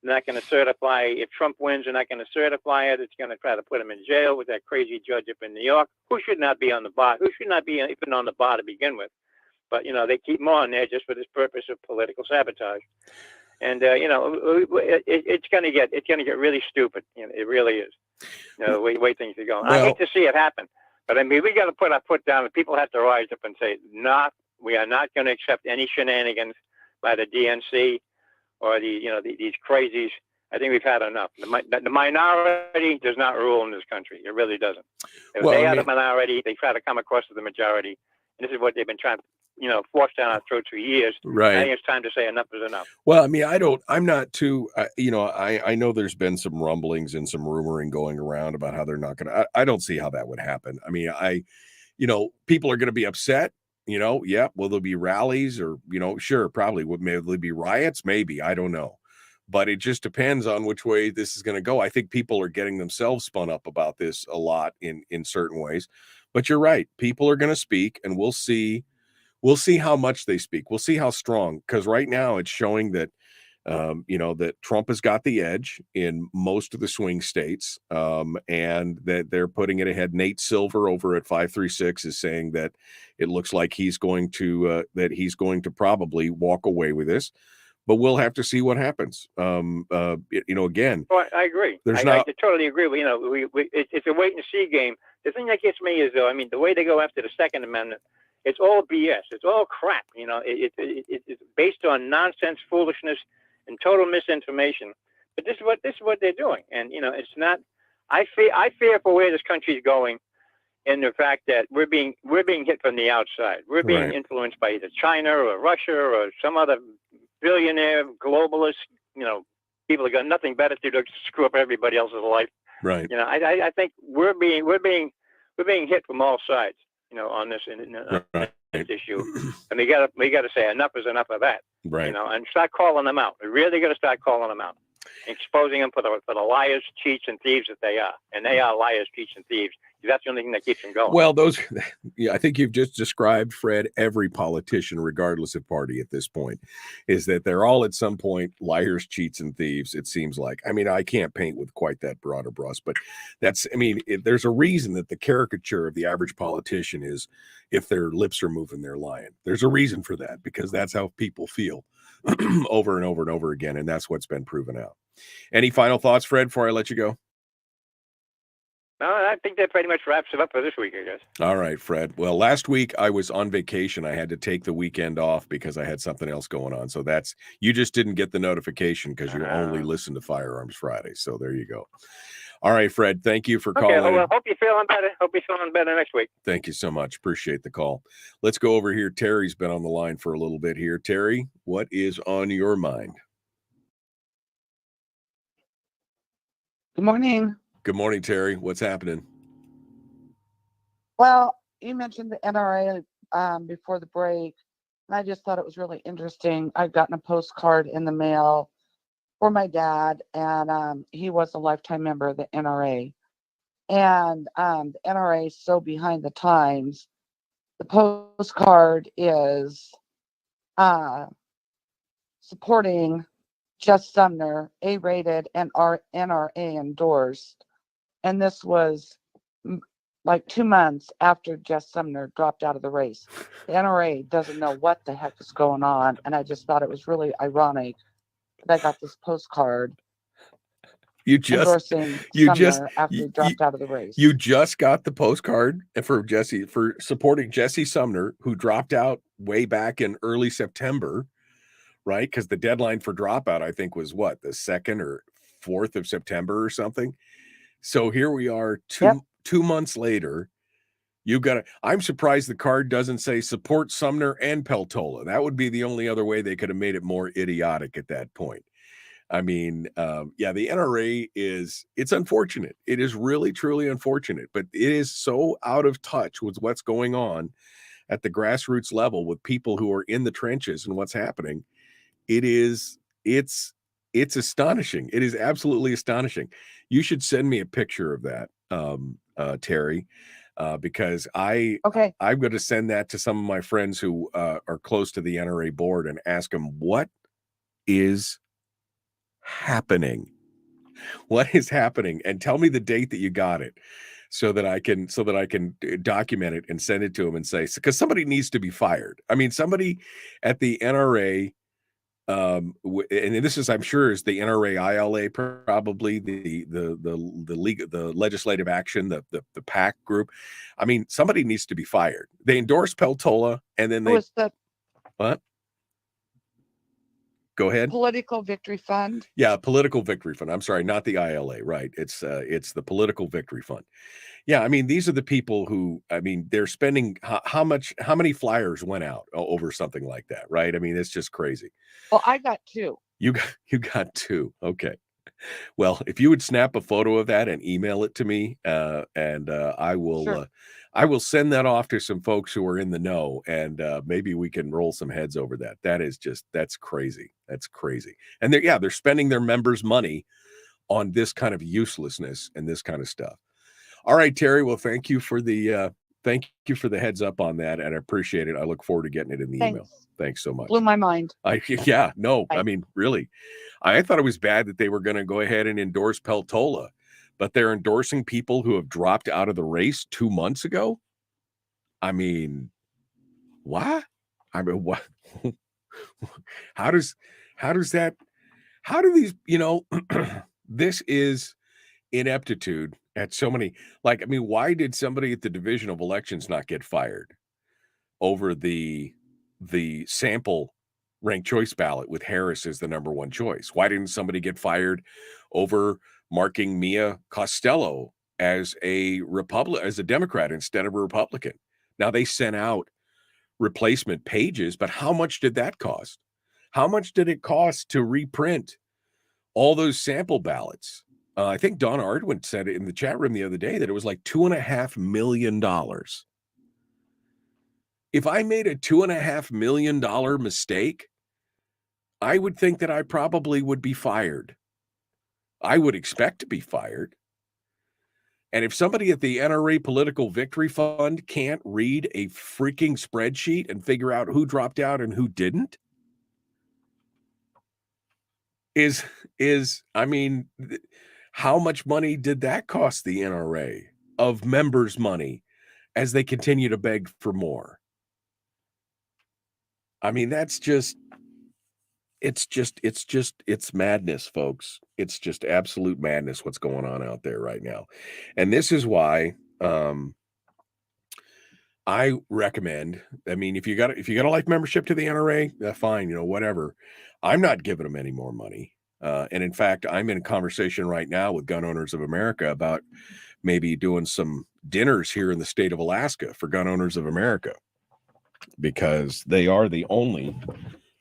they're not going to certify, if Trump wins, they're not going to certify it. It's going to try to put him in jail with that crazy judge up in New York, who should not be on the bar, who should not be even on the bar to begin with. But, they keep him on there just for this purpose of political sabotage. And, it's going to get really stupid. It really is. The way things are going. I hate to see it happen, but I mean, we got to put our foot down, and people have to rise up and say, we are not going to accept any shenanigans by the DNC or these crazies. I think we've had enough. The minority does not rule in this country. It really doesn't. If they are the minority, they try to come across to the majority. And this is what they've been trying to, force down our throats for years. Right. I think it's time to say enough is enough. Well, I mean, I'm not too, I know there's been some rumblings and some rumoring going around about how they're not going to, I don't see how that would happen. I mean, people are going to be upset. You know, yeah. Will there be rallies or, you know, sure, probably. Maybe there'll be riots? Maybe. I don't know. But it just depends on which way this is going to go. I think people are getting themselves spun up about this a lot in certain ways. But you're right. People are going to speak, and we'll see how much they speak. We'll see how strong, because right now it's showing that you know, that Trump has got the edge in most of the swing states, and that they're putting it ahead. Nate Silver over at 536 is saying that it looks like he's going to probably walk away with this, but we'll have to see what happens. You know, again, Well, I agree. I totally agree. You know, it's a wait and see game. The thing that gets me is, though, I mean, the way they go after the Second Amendment, it's all BS. It's all crap. You know, it's based on nonsense, foolishness, and total misinformation. But this is what they're doing. And you know, it's not. I fear for where this country's going, and the fact that we're being hit from the outside. We're being influenced by either China or Russia or some other billionaire globalist. You know, people have got nothing better to do to screw up everybody else's life. Right. You know, I think we're being hit from all sides. You know, on this issue, and we gotta say enough is enough of that. Right. You know, and start calling them out. We really got to start calling them out, exposing them for the liars, cheats, and thieves that they are. And they are liars, cheats, and thieves. That's the only thing that keeps them going. Well, yeah, I think you've just described, Fred, every politician, regardless of party at this point, is that they're all at some point liars, cheats, and thieves, it seems like. I mean, I can't paint with quite that broad a brush, but there's a reason that the caricature of the average politician is, if their lips are moving, they're lying. There's a reason for that, because that's how people feel over and over and over again, and that's what's been proven out. Any final thoughts, Fred, before I let you go? No, I think that pretty much wraps it up for this week, I guess. All right, Fred. Well, last week I was on vacation. I had to take the weekend off because I had something else going on. So you just didn't get the notification because you only listen to Firearms Friday. So there you go. All right, Fred. Thank you for calling. Okay, well, hope you're feeling better. Hope you're feeling better next week. Thank you so much. Appreciate the call. Let's go over here. Terry's been on the line for a little bit here. Terry, what is on your mind? Good morning. Good morning, Terry. What's happening? Well, you mentioned the NRA before the break, and I just thought it was really interesting. I've gotten a postcard in the mail for my dad, and he was a lifetime member of the NRA. And the NRA is so behind the times. The postcard is supporting Jess Sumner, A-rated and NRA endorsed. And this was like 2 months after Jess Sumner dropped out of the race. The NRA doesn't know what the heck is going on. And I just thought it was really ironic that I got this postcard endorsing Sumner after he dropped out of the race. You just got the postcard for supporting Jesse Sumner, who dropped out way back in early September, right? Because the deadline for dropout, I think, was what, the 2nd or 4th of September or something. So here we are 2 months later. I'm surprised the card doesn't say support Sumner and Peltola. That would be the only other way they could have made it more idiotic at that point. I mean, the NRA it's unfortunate. It is really, truly unfortunate, but it is so out of touch with what's going on at the grassroots level with people who are in the trenches and what's happening. It's astonishing. It is absolutely astonishing. You should send me a picture of that, Terry, because I'm going to send that to some of my friends who are close to the NRA board and ask them what is happening. What is happening? And tell me the date that you got it, so that I can document it and send it to them and say, because somebody needs to be fired. I mean, somebody at the NRA. And this is, I'm sure, is the NRA ILA, probably the league, the legislative action, the PAC group. I mean, somebody needs to be fired. They endorsed Peltola, and then what? Go ahead. Political Victory Fund. Yeah, Political Victory Fund. I'm sorry, not the ILA. Right? It's the Political Victory Fund. Yeah, I mean, these are the people who, I mean, they're spending how many flyers went out over something like that, right? I mean, it's just crazy. Well, I got 2. You got 2. Okay. Well, if you would snap a photo of that and email it to me, and I will, sure. I will send that off to some folks who are in the know, and maybe we can roll some heads over that. That's crazy. That's crazy. And they're spending their members' money on this kind of uselessness and this kind of stuff. All right, Terry. Well, thank you for the heads up on that, and I appreciate it. I look forward to getting it in the email. Thanks so much. Blew my mind. I mean, really, I thought it was bad that they were going to go ahead and endorse Peltola, but they're endorsing people who have dropped out of the race 2 months ago. I mean, what? I mean, what? How do these, this is ineptitude at so many, why did somebody at the Division of Elections not get fired over the sample ranked choice ballot with Harris as the number one choice? Why didn't somebody get fired over marking Mia Costello as a Democrat instead of a Republican? Now, they sent out replacement pages, but how much did that cost? How much did it cost to reprint all those sample ballots? I think Don Ardwin said it in the chat room the other day that it was like $2.5 million. If I made a $2.5 million mistake, I would think that I probably would be fired. I would expect to be fired. And if somebody at the NRA Political Victory Fund can't read a freaking spreadsheet and figure out who dropped out and who didn't, how much money did that cost the NRA of members' money as they continue to beg for more? I mean, it's madness, folks. It's just absolute madness what's going on out there right now. And this is why I recommend, if you got a life membership to the NRA, fine, whatever. I'm not giving them any more money. And in fact, I'm in a conversation right now with Gun Owners of America about maybe doing some dinners here in the state of Alaska for Gun Owners of America, because they are the only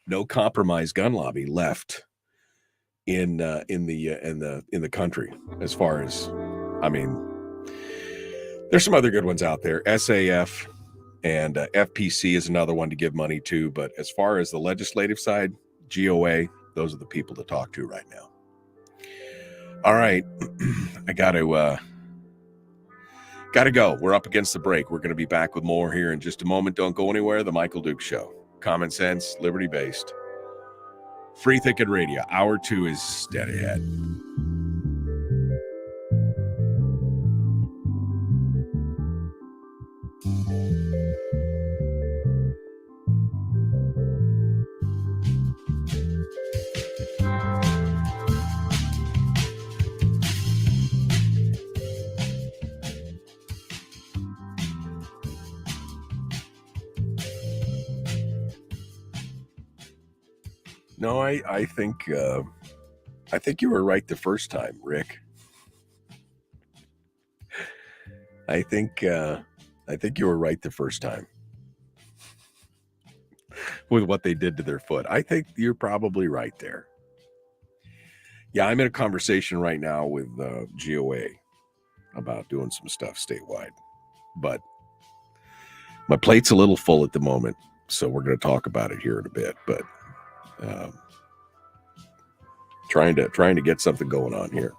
no compromise gun lobby left in the country. As far as, there's some other good ones out there. SAF and FPC is another one to give money to, but as far as the legislative side, GOA, those are the people to talk to right now. All right, I gotta go. We're up against the break. We're going to be back with more here in just a moment. Don't go anywhere. The Michael Dukes Show. Common sense, liberty-based, free thinking radio. Hour 2 is dead ahead. No, I think you were right the first time, Rick. I think you were right the first time with what they did to their foot. I think you're probably right there. Yeah, I'm in a conversation right now with GOA about doing some stuff statewide, but my plate's a little full at the moment, so we're going to talk about it here in a bit. But trying to get something going on here.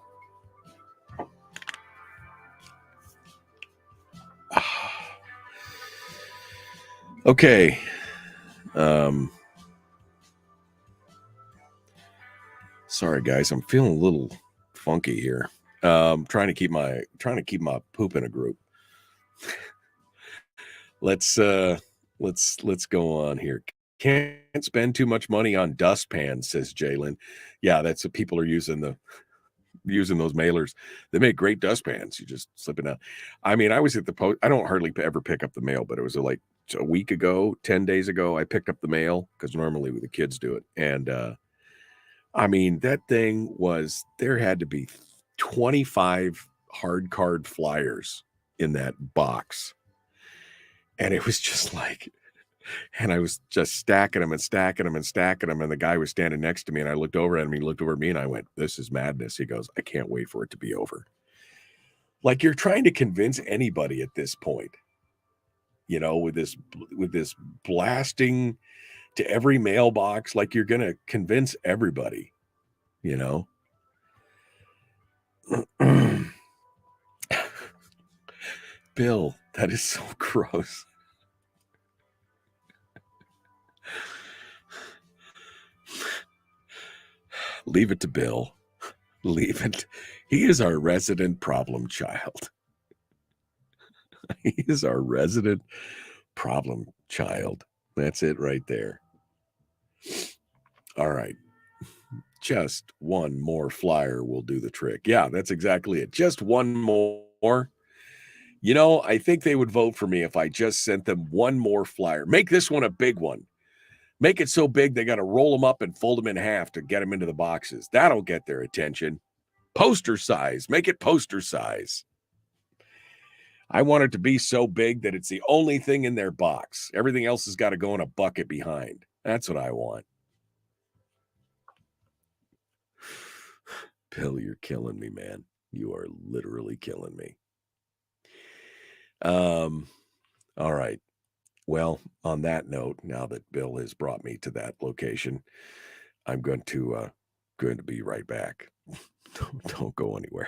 Okay. Sorry guys, I'm feeling a little funky here. Trying to keep my poop in a group. Let's go on here. Can't spend too much money on dustpans, says Jalen. Yeah, that's what people are using those mailers. They make great dustpans. You just slip it out. I was at the post. I don't hardly ever pick up the mail, but it was like a week ago, 10 days ago, I picked up the mail because normally the kids do it. And that thing was, there had to be 25 hard card flyers in that box. And it was just like, and I was just stacking them and stacking them and stacking them. And the guy was standing next to me, and I looked over at him. He looked over at me, and I went, "This is madness." He goes, "I can't wait for it to be over." Like, you're trying to convince anybody at this point you know, with this blasting to every mailbox, like you're going to convince everybody, you know. Bill, that is so gross. Leave it to Bill. Leave it. He is our resident problem child. He is our resident problem child. That's it right there. All right. Just one more flyer will do the trick. Yeah, that's exactly it. Just one more. You know, I think they would vote for me if I just sent them one more flyer. Make this one a big one. Make it so big they got to roll them up and fold them in half to get them into the boxes. That'll get their attention. Poster size. Make it poster size. I want it to be so big that it's the only thing in their box. Everything else has got to go in a bucket behind. That's what I want. Bill, you're killing me, man. You are literally killing me. All right. Well, on that note, now that Bill has brought me to that location, I'm going to be right back. Don't go anywhere.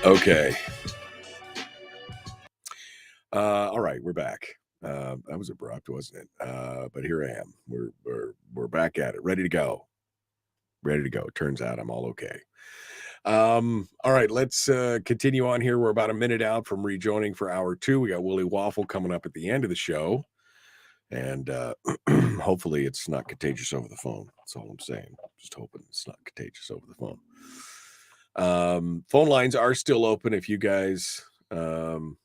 Okay. All right, we're back. That was abrupt, wasn't it? But here I am. We're back at it. Ready to go. Ready to go. Turns out I'm all okay. All right, let's continue on here. We're about a minute out from rejoining for hour 2. We got Willie Waffle coming up at the end of the show. And hopefully it's not contagious over the phone. That's all I'm saying. Just hoping it's not contagious over the phone. Phone lines are still open if you guys want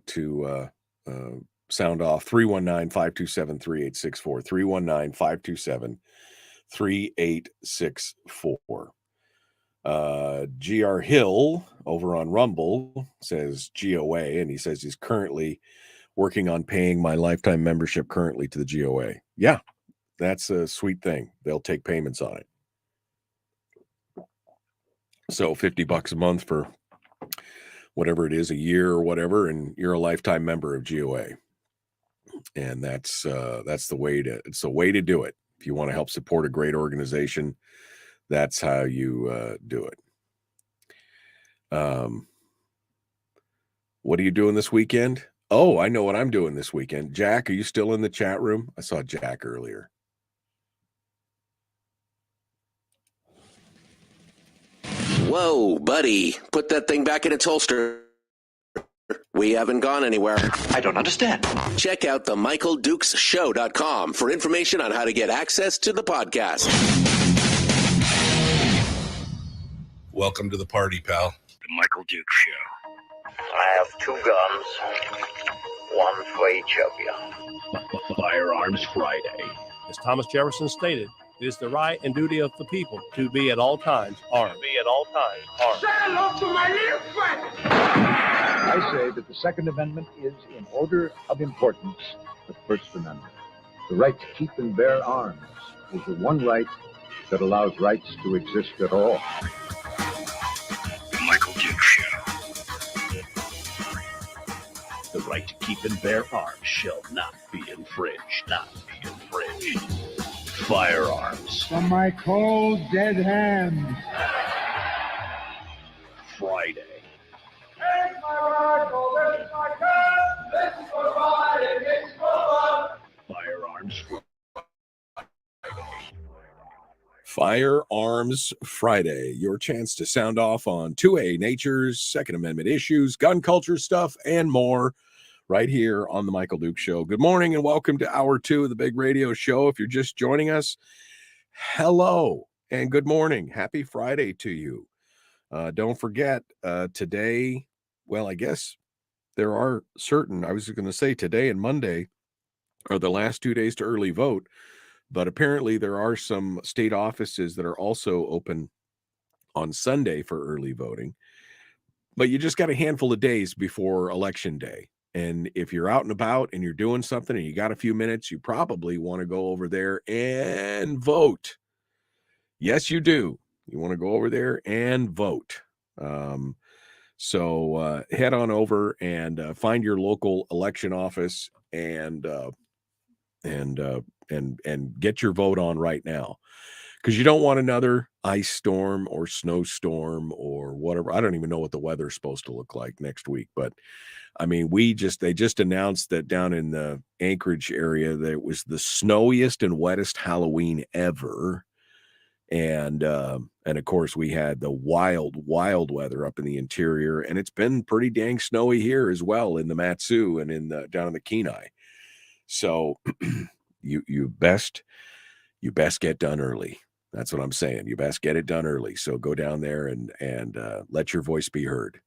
to sound off. 319-527-3864. 319-527-3864. GR Hill over on Rumble says GOA, and he says he's currently working on paying my lifetime membership currently to the GOA. Yeah, that's a sweet thing. They'll take payments on it. So $50 a month for whatever it is, a year or whatever, and you're a lifetime member of GOA. And that's the way to do it. If you want to help support a great organization That's how you do it. What are you doing this weekend? Oh, I know what I'm doing this weekend. Jack, are you still in the chat room? I saw Jack earlier. Whoa, buddy. Put that thing back in its holster. We haven't gone anywhere. I don't understand. Check out the MichaelDukesShow.com for information on how to get access to the podcast. Welcome to the party, pal. The Michael Dukes Show. I have 2 guns, one for each of you. Firearms Friday. As Thomas Jefferson stated, it is the right and duty of the people to be at all times armed. Say hello to my little friend. I say that the Second Amendment is, in order of importance, the First Amendment. The right to keep and bear arms is the one right that allows rights to exist at all. The Michael Dukes Show. The right to keep and bear arms shall not be infringed. Firearms From my cold, dead hand. Friday. Take my rifle, this is my gun. This is for riding, it's for fun. Firearms Firearms Friday, your chance to sound off on 2A Nature's Second Amendment issues, gun culture stuff, and more right here on the Michael Dukes Show. Good morning and welcome to Hour 2 of the big radio show. If you're just joining us, hello and good morning. Happy Friday to you. Don't forget today, well, I guess there are certain, I was going to say today and Monday are the last 2 days to early vote, but apparently there are some state offices that are also open on Sunday for early voting. But you just got a handful of days before Election Day. And if you're out and about and you're doing something and you got a few minutes, you probably want to go over there and vote. Yes, you do. You want to go over there and vote. So head on over and find your local election office and get your vote on right now, because you don't want another ice storm or snowstorm or whatever. I don't even know what the weather's supposed to look like next week, but I mean, they just announced that down in the Anchorage area that it was the snowiest and wettest Halloween ever. And of course we had the wild weather up in the interior, and it's been pretty dang snowy here as well in the Matsu and down in the Kenai. So you best get done early. That's what I'm saying. You best get it done early. So go down there and let your voice be heard.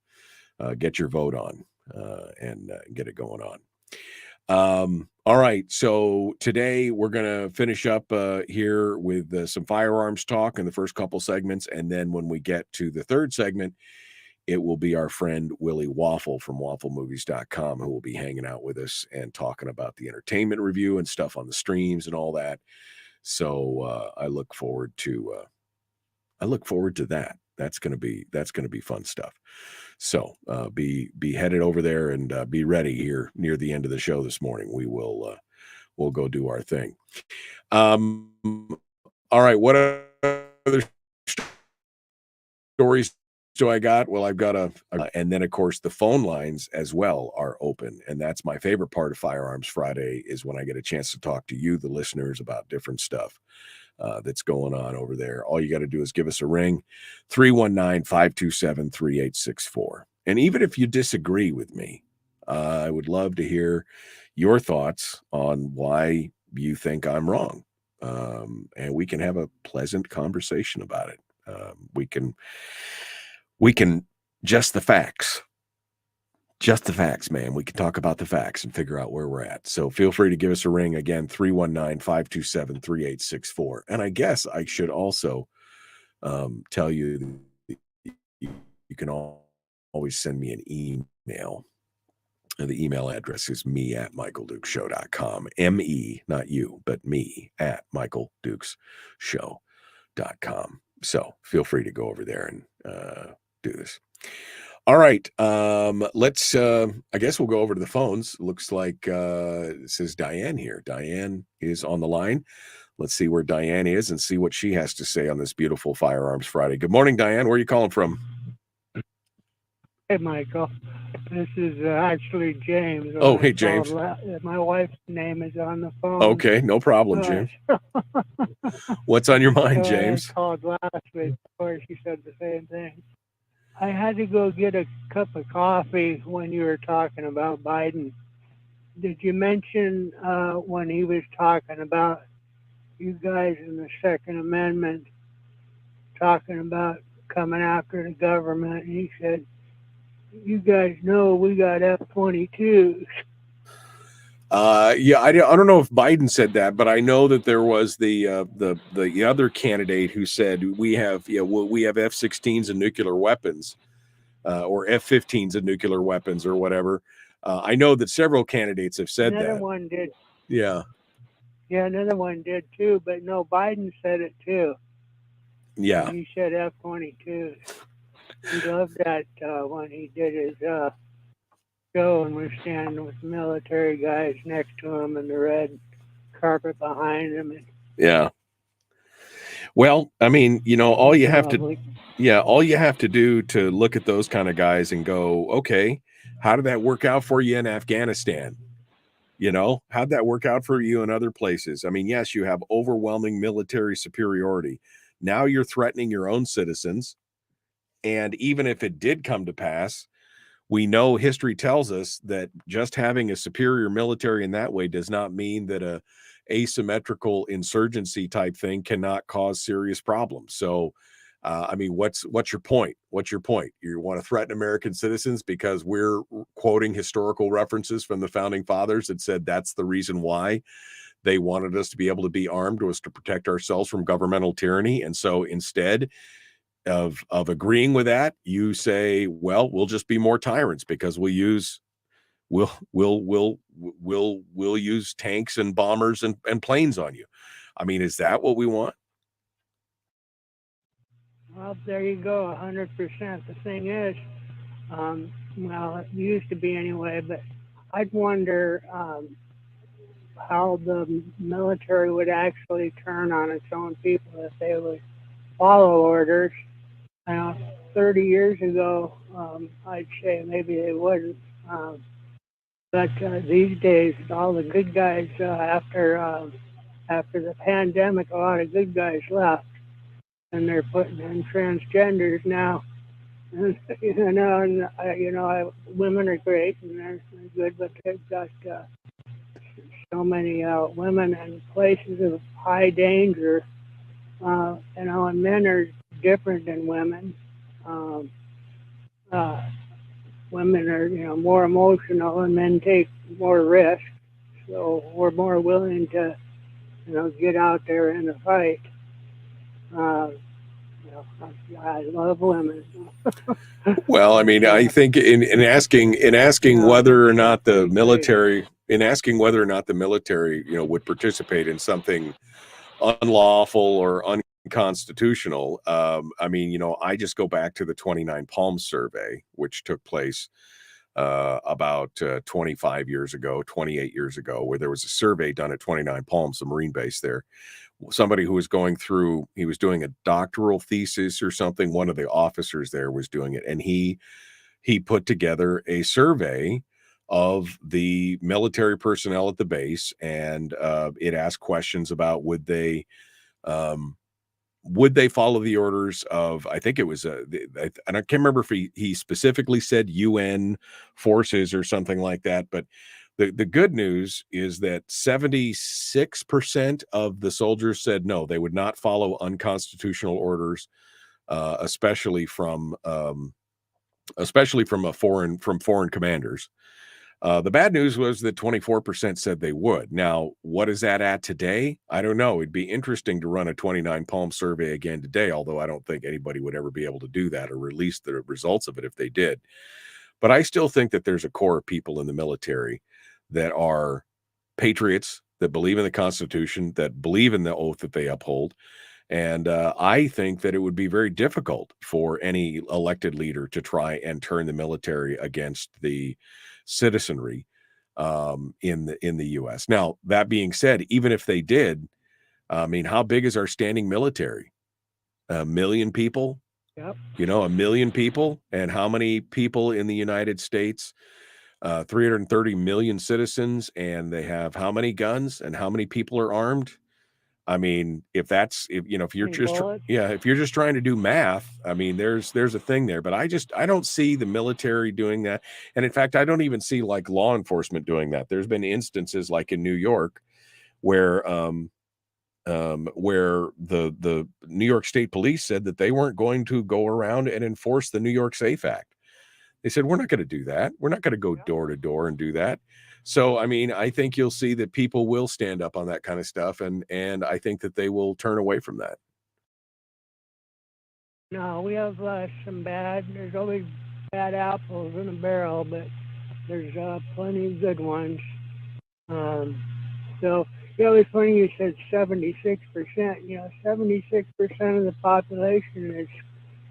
Get your vote on and get it going on. All right. So today we're going to finish up here with some firearms talk in the first couple segments. And then when we get to the third segment, it will be our friend Willie Waffle from wafflemovies.com who will be hanging out with us and talking about the entertainment review and stuff on the streams and all that. So I look forward to that. That's going to be fun stuff. So be headed over there and be ready here near the end of the show this morning. We'll go do our thing. All right. What other stories do I got? Well, I've got and then of course the phone lines as well are open. And that's my favorite part of Firearms Friday, is when I get a chance to talk to you, the listeners, about different stuff that's going on over there. All you got to do is give us a ring, 319-527-3864. And even if you disagree with me, I would love to hear your thoughts on why you think I'm wrong. And we can have a pleasant conversation about it. We can just the facts, man. We can talk about the facts and figure out where we're at. So feel free to give us a ring again, 319-527-3864. And I guess I should also tell you you can always send me an email. And the email address is me@michaeldukeshow.com. M-E, not you, but me @michaeldukeshow.com. So feel free to go over there and do this. All right. Let's, I guess we'll go over to the phones. Looks like it says Diane here. Diane is on the line. Let's see where Diane is and see what she has to say on this beautiful Firearms Friday. Good morning, Diane. Where are you calling from? Hey, Michael. This is actually James. Oh, hey, James. My wife's name is on the phone. Okay, no problem, James. What's on your mind, James? I called last week before she said the same thing. I had to go get a cup of coffee when you were talking about Biden. Did you mention when he was talking about you guys in the Second Amendment talking about coming after the government? And he said, you guys know we got F-22s. Yeah, I don't know if Biden said that, but I know that there was the other candidate who said we have F-16s and nuclear weapons, or F-15s and nuclear weapons, or whatever. I know that several candidates have said that. Another one did. Yeah. Yeah, another one did too, but no, Biden said it too. Yeah. He said F-22s. He loved that when he did his show and was standing with military guys next to him and the red carpet behind him. Yeah. Well, I mean, all you have to do to look at those kind of guys and go, okay, how did that work out for you in Afghanistan? How'd that work out for you in other places? I mean, yes, you have overwhelming military superiority. Now you're threatening your own citizens. And even if it did come to pass, we know history tells us that just having a superior military in that way does not mean that a asymmetrical insurgency type thing cannot cause serious problems. So, I mean, what's your point? What's your point? You want to threaten American citizens because we're quoting historical references from the founding fathers that said that's the reason why they wanted us to be able to be armed, was to protect ourselves from governmental tyranny. And so instead of agreeing with that, you say, well, we'll just be more tyrants because we'll use tanks and bombers and planes on you. I mean, is that what we want? Well, there you go, 100%. The thing is, well, it used to be anyway, but I'd wonder how the military would actually turn on its own people if they would follow orders. 30 years ago, I'd say maybe they wouldn't. But these days, all the good guys, after the pandemic, a lot of good guys left, and they're putting in transgenders now. And, women are great and they're good, but they've got so many women in places of high danger. And men are different than women. Women are, more emotional, and men take more risk. So we're more willing to, get out there in the fight. I love women. Well, I mean, I think in asking whether or not the military, would participate in something unlawful or unconstitutional. I mean, I just go back to the 29 Palms survey, which took place about 28 years ago, where there was a survey done at 29 Palms, the Marine base there. Somebody who was he was doing a doctoral thesis or something. One of the officers there was doing it, and he put together a survey of the military personnel at the base, and it asked questions about would they follow the orders of, I think it was and I can't remember if he specifically said UN forces or something like that, but the good news is that 76% of the soldiers said no, they would not follow unconstitutional orders, especially from foreign commanders. The bad news was that 24% said they would. Now, what is that at today? I don't know. It'd be interesting to run a 29 Palm survey again today, although I don't think anybody would ever be able to do that or release the results of it if they did. But I still think that there's a core of people in the military that are patriots, that believe in the Constitution, that believe in the oath that they uphold. And I think that it would be very difficult for any elected leader to try and turn the military against the citizenry in the U.S. Now, that being said, even if they did, I mean, how big is our standing military? 1 million people? Yep. 1 million people. And how many people in the United States? 330 million citizens, and they have how many guns and how many people are armed? I mean, if you're just trying to do math, I mean, there's a thing there, but I don't see the military doing that. And in fact, I don't even see like law enforcement doing that. There's been instances like in New York where the New York State Police said that they weren't going to go around and enforce the New York Safe Act. They said, we're not going to do that. We're not going to go door to door and do that. So, I mean, I think you'll see that people will stand up on that kind of stuff. And I think that they will turn away from that. No, we have there's always bad apples in a barrel, but there's plenty of good ones. So, it's funny you said 76%. 76% of the population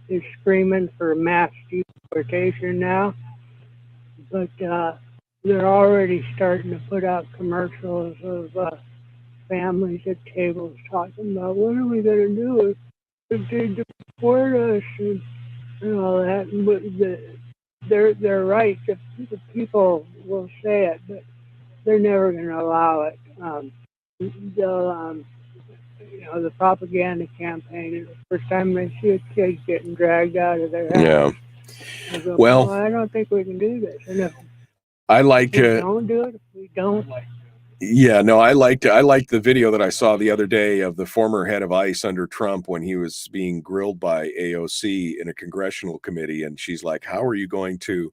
is screaming for mass deportation now, but they're already starting to put out commercials of families at tables talking about what are we going to do if they deport us and all that. But they're right. The people will say it, but they're never going to allow it. They'll the propaganda campaign is the first time they see a kid getting dragged out of their house. Yeah. Go, well, I don't think we can do this. And if I like we don't do it, if we don't. Yeah, no, I liked the video that I saw the other day of the former head of ICE under Trump when he was being grilled by AOC in a congressional committee. And she's like, are you going to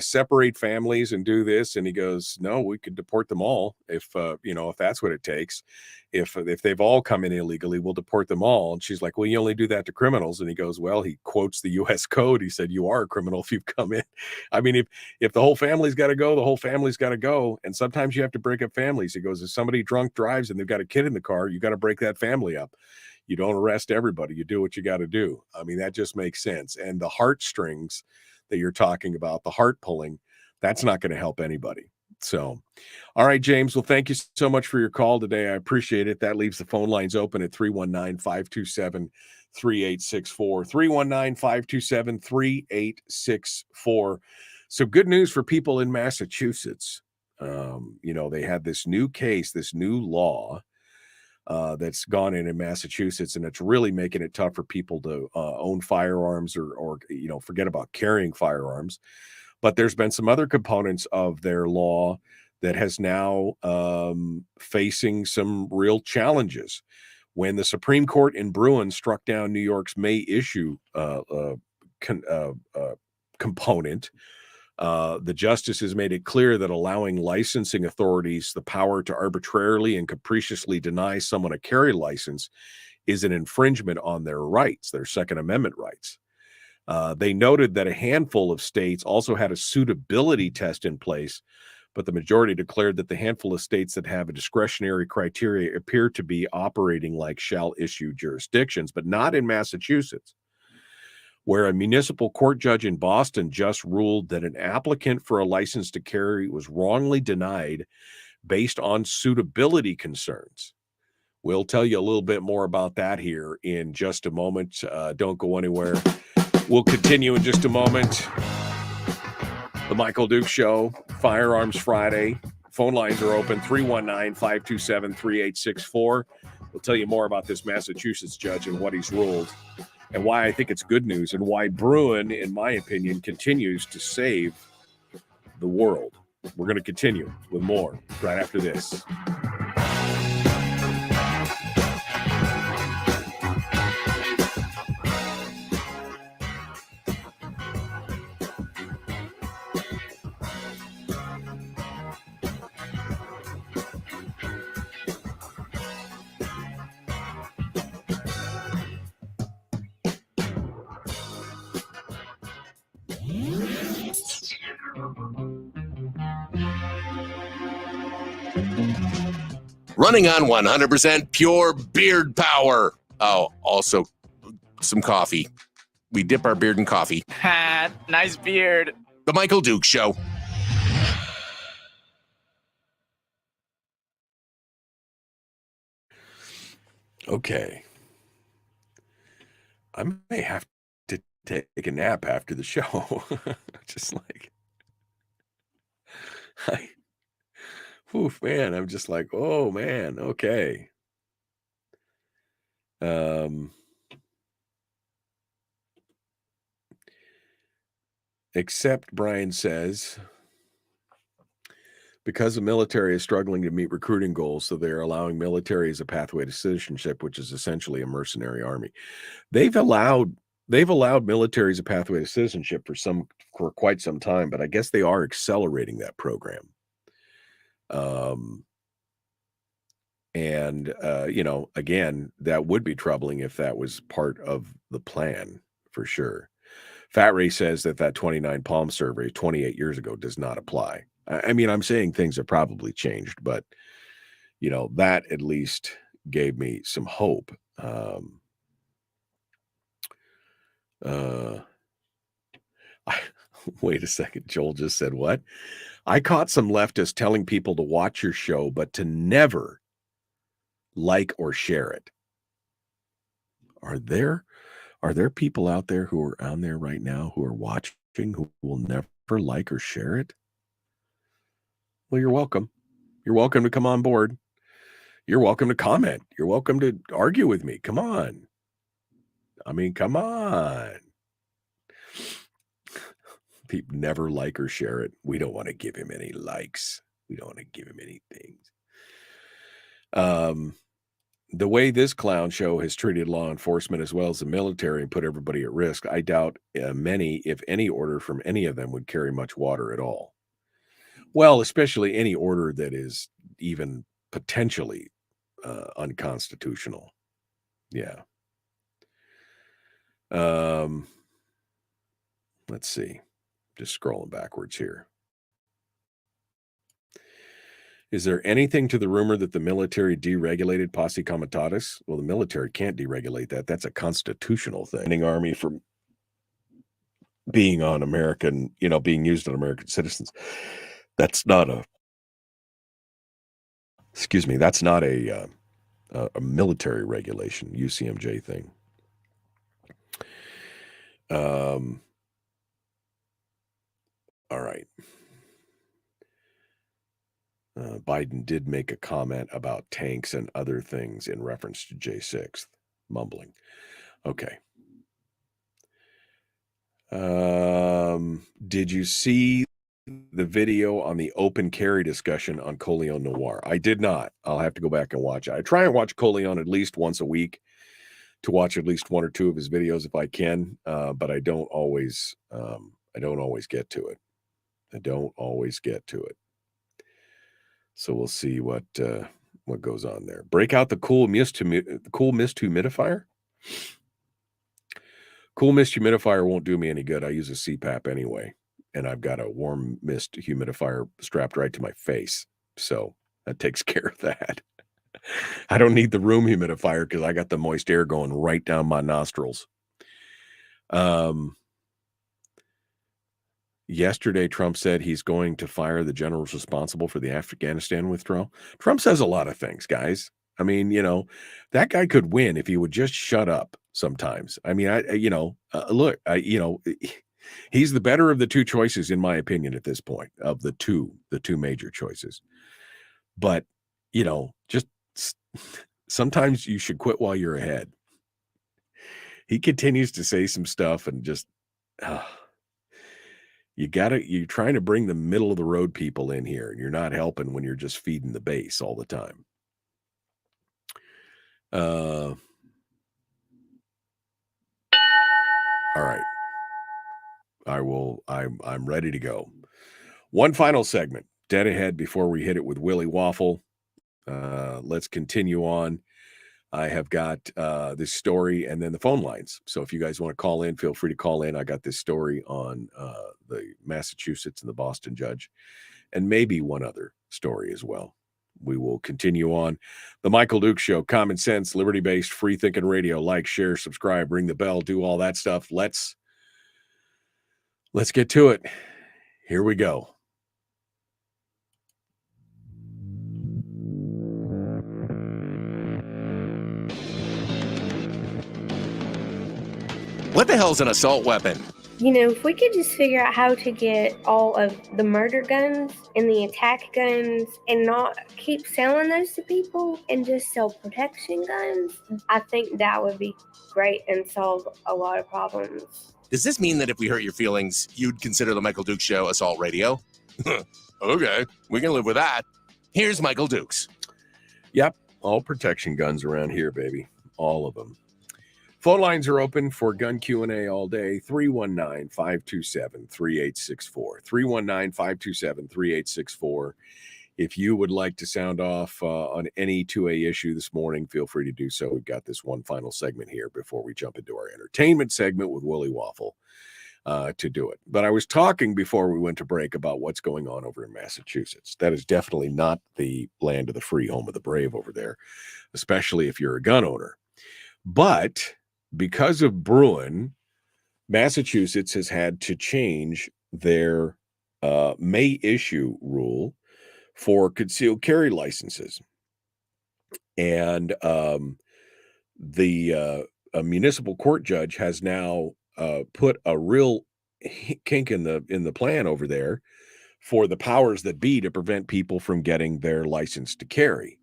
separate families and do this? And he goes, no, we could deport them all if that's what it takes. If they've all come in illegally, we'll deport them all. And she's like, well, you only do that to criminals. And he goes, well, he quotes the U.S. code. He said, you are a criminal if you've come in. I mean, if the whole family's got to go, the whole family's got to go. And sometimes you have to break up families. He goes, if somebody drunk drives and they've got a kid in the car, you got to break that family up. You don't arrest everybody. You do what you got to do. I mean, that just makes sense. And the heartstrings that you're talking about, the heart pulling, that's not going to help anybody. So, all right, James. Well, thank you so much for your call today. I appreciate it. That leaves the phone lines open at 319-527-3864. 319-527-3864. So good news for people in Massachusetts. They had this new case, this new law that's gone in Massachusetts, and it's really making it tough for people to own firearms or forget about carrying firearms. But there's been some other components of their law that has now facing some real challenges. When the Supreme Court in Bruin struck down New York's May issue component, the justices made it clear that allowing licensing authorities the power to arbitrarily and capriciously deny someone a carry license is an infringement on their rights, their Second Amendment rights. They noted that a handful of states also had a suitability test in place, but the majority declared that the handful of states that have a discretionary criteria appear to be operating like shall-issue jurisdictions, but not in Massachusetts, where a municipal court judge in Boston just ruled that an applicant for a license to carry was wrongly denied based on suitability concerns. We'll tell you a little bit more about that here in just a moment. Don't go anywhere. We'll continue in just a moment. The Michael Duke Show, Firearms Friday. Phone lines are open, 319-527-3864. We'll tell you more about this Massachusetts judge and what he's ruled, and why I think it's good news, and why Bruin, in my opinion, continues to save the world. We're going to continue with more right after this. Running on 100% pure beard power. Oh, also some coffee. We dip our beard in coffee. Ha, nice beard. The Michael Duke Show. Okay. I may have to take a nap after the show. Just like, oof, man, I'm just like, oh man, okay. Except Brian says, because the military is struggling to meet recruiting goals, so they're allowing military as a pathway to citizenship, which is essentially a mercenary army. They've allowed military as a pathway to citizenship for quite some time, but I guess they are accelerating that program. Again, that would be troubling if that was part of the plan, for sure. Fat Ray says that 29 Palm survey 28 years ago does not apply. I mean, I'm saying things have probably changed, but that at least gave me some hope. Wait a second. Joel just said what? I caught some leftists telling people to watch your show, but to never like or share it. Are there people out there who are on there right now who are watching who will never like or share it? Well, you're welcome. You're welcome to come on board. You're welcome to comment. You're welcome to argue with me. Come on. I mean, come on. People never like or share it. We don't want to give him any likes. We don't want to give him any things. The way this clown show has treated law enforcement as well as the military and put everybody at risk, I doubt many, if any, order from any of them would carry much water at all. Well, especially any order that is even potentially unconstitutional. Yeah. Let's see. Just scrolling backwards here. Is there anything to the rumor that the military deregulated posse comitatus? Well, the military can't deregulate that. That's a constitutional thing. Army for being on American, being used on American citizens. That's not a military regulation, UCMJ thing. All right. Biden did make a comment about tanks and other things in reference to J6, mumbling. Okay. Did you see the video on the open carry discussion on Coleon Noir? I did not. I'll have to go back and watch it. I try and watch Coleon at least once a week to watch at least one or two of his videos if I can, but I don't always get to it. So we'll see what goes on there. Break out the cool mist humidifier. Cool mist humidifier won't do me any good. I use a CPAP anyway, and I've got a warm mist humidifier strapped right to my face, so that takes care of that. I don't need the room humidifier because I got the moist air going right down my nostrils. Yesterday, Trump said he's going to fire the generals responsible for the Afghanistan withdrawal. Trump says a lot of things, guys. I mean, that guy could win if he would just shut up sometimes. I mean, he's the better of the two choices, in my opinion, at this point, of the two major choices. But, just sometimes you should quit while you're ahead. He continues to say some stuff and just, you're trying to bring the middle of the road people in here, and you're not helping when you're just feeding the base all the time. All right. I'm ready to go. One final segment, dead ahead before we hit it with Willie Waffle. Let's continue on. I have got this story and then the phone lines. So if you guys want to call in, feel free to call in. I got this story on the Massachusetts and the Boston judge, and maybe one other story as well. We will continue on. The Michael Dukes Show, common sense, liberty-based, free-thinking radio. Like, share, subscribe, ring the bell, do all that stuff. Let's get to it. Here we go. What the hell's an assault weapon? You know, if we could just figure out how to get all of the murder guns and the attack guns and not keep selling those to people and just sell protection guns, I think that would be great and solve a lot of problems. Does this mean that if we hurt your feelings, you'd consider the Michael Dukes Show assault radio? Okay, we can live with that. Here's Michael Dukes. Yep, all protection guns around here, baby. All of them. Phone lines are open for gun Q&A all day. 319-527-3864. 319-527-3864. If you would like to sound off on any 2A issue this morning, feel free to do so. We've got this one final segment here before we jump into our entertainment segment with Willie Waffle to do it. But I was talking before we went to break about what's going on over in Massachusetts. That is definitely not the land of the free, home of the brave over there, especially if you're a gun owner. But because of Bruin, Massachusetts has had to change their May issue rule for concealed carry licenses. And the municipal court judge has now put a real kink in the plan over there for the powers that be to prevent people from getting their license to carry.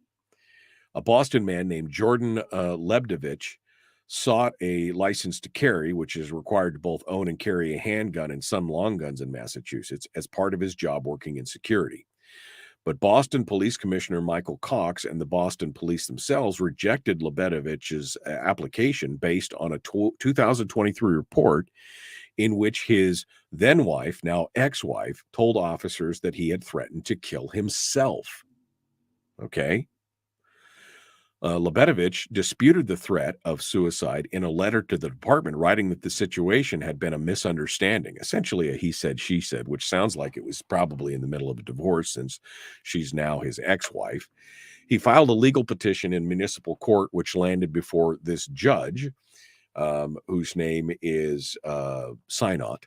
A Boston man named Jordan Lebdovich sought a license to carry, which is required to both own and carry a handgun and some long guns in Massachusetts, as part of his job working in security. But Boston Police Commissioner Michael Cox and the Boston Police themselves rejected Lebedovich's application based on a 2023 report in which his then wife, now ex-wife, told officers that he had threatened to kill himself. Okay. Lebedovich disputed the threat of suicide in a letter to the department, writing that the situation had been a misunderstanding, essentially a he said, she said, which sounds like it was probably in the middle of a divorce since she's now his ex-wife. He filed a legal petition in municipal court, which landed before this judge, whose name is Synot.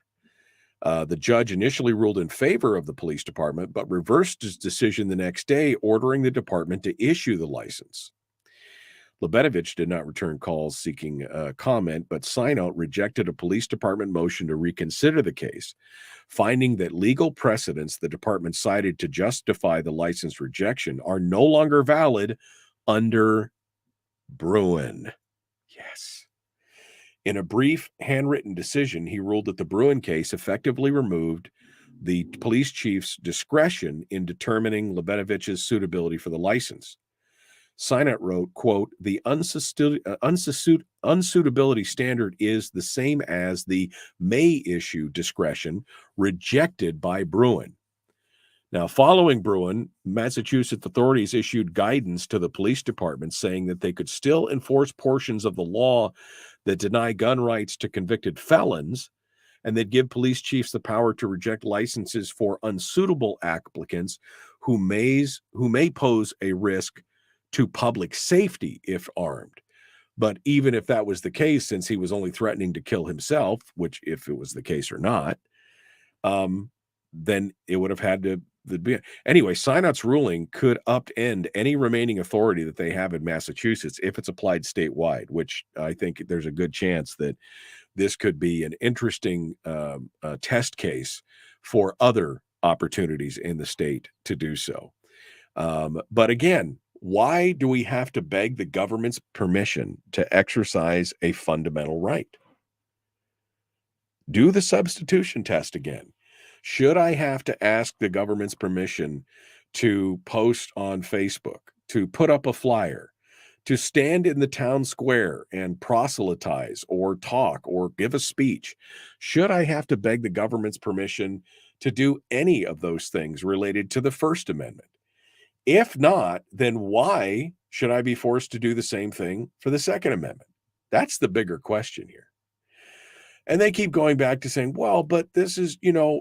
The judge initially ruled in favor of the police department, but reversed his decision the next day, ordering the department to issue the license. Lebedovich did not return calls seeking comment, but Synot rejected a police department motion to reconsider the case, finding that legal precedents the department cited to justify the license rejection are no longer valid under Bruin. Yes. In a brief handwritten decision, he ruled that the Bruin case effectively removed the police chief's discretion in determining Lebedovich's suitability for the license. Synot wrote, quote, the unsuitability standard is the same as the May issue discretion rejected by Bruin. Now, following Bruin, Massachusetts authorities issued guidance to the police department saying that they could still enforce portions of the law that deny gun rights to convicted felons, and that give police chiefs the power to reject licenses for unsuitable applicants who may pose a risk to public safety if armed. But even if that was the case, since he was only threatening to kill himself, which if it was the case or not, then it would have had to be. Anyway, Synot's ruling could upend any remaining authority that they have in Massachusetts if it's applied statewide, which I think there's a good chance that this could be an interesting test case for other opportunities in the state to do so. But again, why do we have to beg the government's permission to exercise a fundamental right? Do the substitution test again. Should I have to ask the government's permission to post on Facebook, to put up a flyer, to stand in the town square and proselytize or talk or give a speech? Should I have to beg the government's permission to do any of those things related to the First Amendment? If not, then why should I be forced to do the same thing for the Second Amendment? That's the bigger question here. And they keep going back to saying, well, but this is,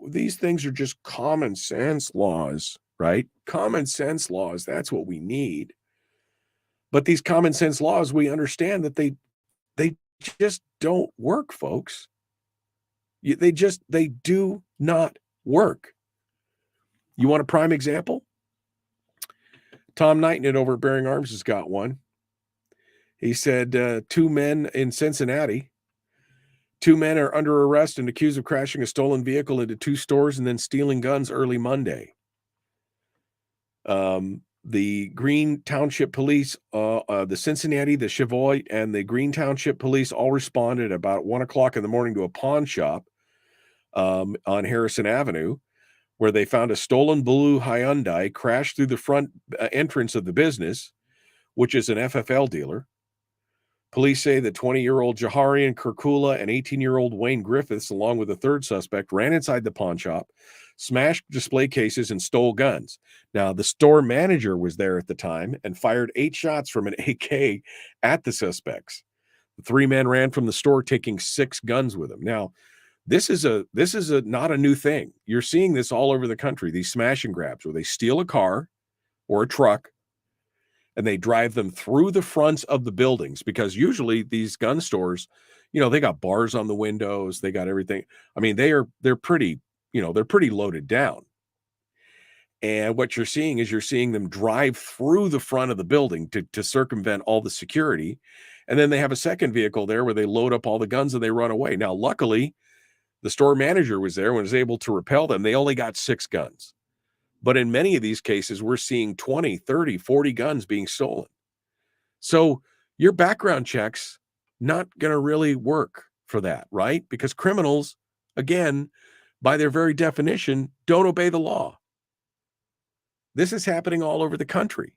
these things are just common sense laws, right? Common sense laws, that's what we need. But these common sense laws, we understand that they just don't work, folks. They do not work. You want a prime example? Tom Knighton over at Bearing Arms has got one. He said 2 men in Cincinnati 2 men are under arrest and accused of crashing a stolen vehicle into 2 stores and then stealing guns early Monday. The Green Township Police, the Cincinnati, the Chavoy, and the Green Township Police all responded about 1 o'clock in the morning to a pawn shop on Harrison Avenue, where they found a stolen blue Hyundai crashed through the front entrance of the business, which is an FFL dealer. Police say that 20-year-old Jaharian Kirkula and 18-year-old Wayne Griffiths, along with a third suspect, ran inside the pawn shop, smashed display cases, and stole guns. Now, the store manager was there at the time and fired 8 shots from an AK at the suspects. The 3 men ran from the store, taking 6 guns with them. Now, this is not a new thing. You're seeing this all over the country, these smash and grabs where they steal a car or a truck and they drive them through the fronts of the buildings, because usually these gun stores, they got bars on the windows, they got everything. I mean, they're pretty, they're pretty loaded down. And what you're seeing them drive through the front of the building to circumvent all the security. And then they have a second vehicle there where they load up all the guns and they run away. Now, luckily, the store manager was there and was able to repel them. They only got 6 guns. But in many of these cases, we're seeing 20, 30, 40 guns being stolen. So your background checks not going to really work for that, right? Because criminals, again, by their very definition, don't obey the law. This is happening all over the country.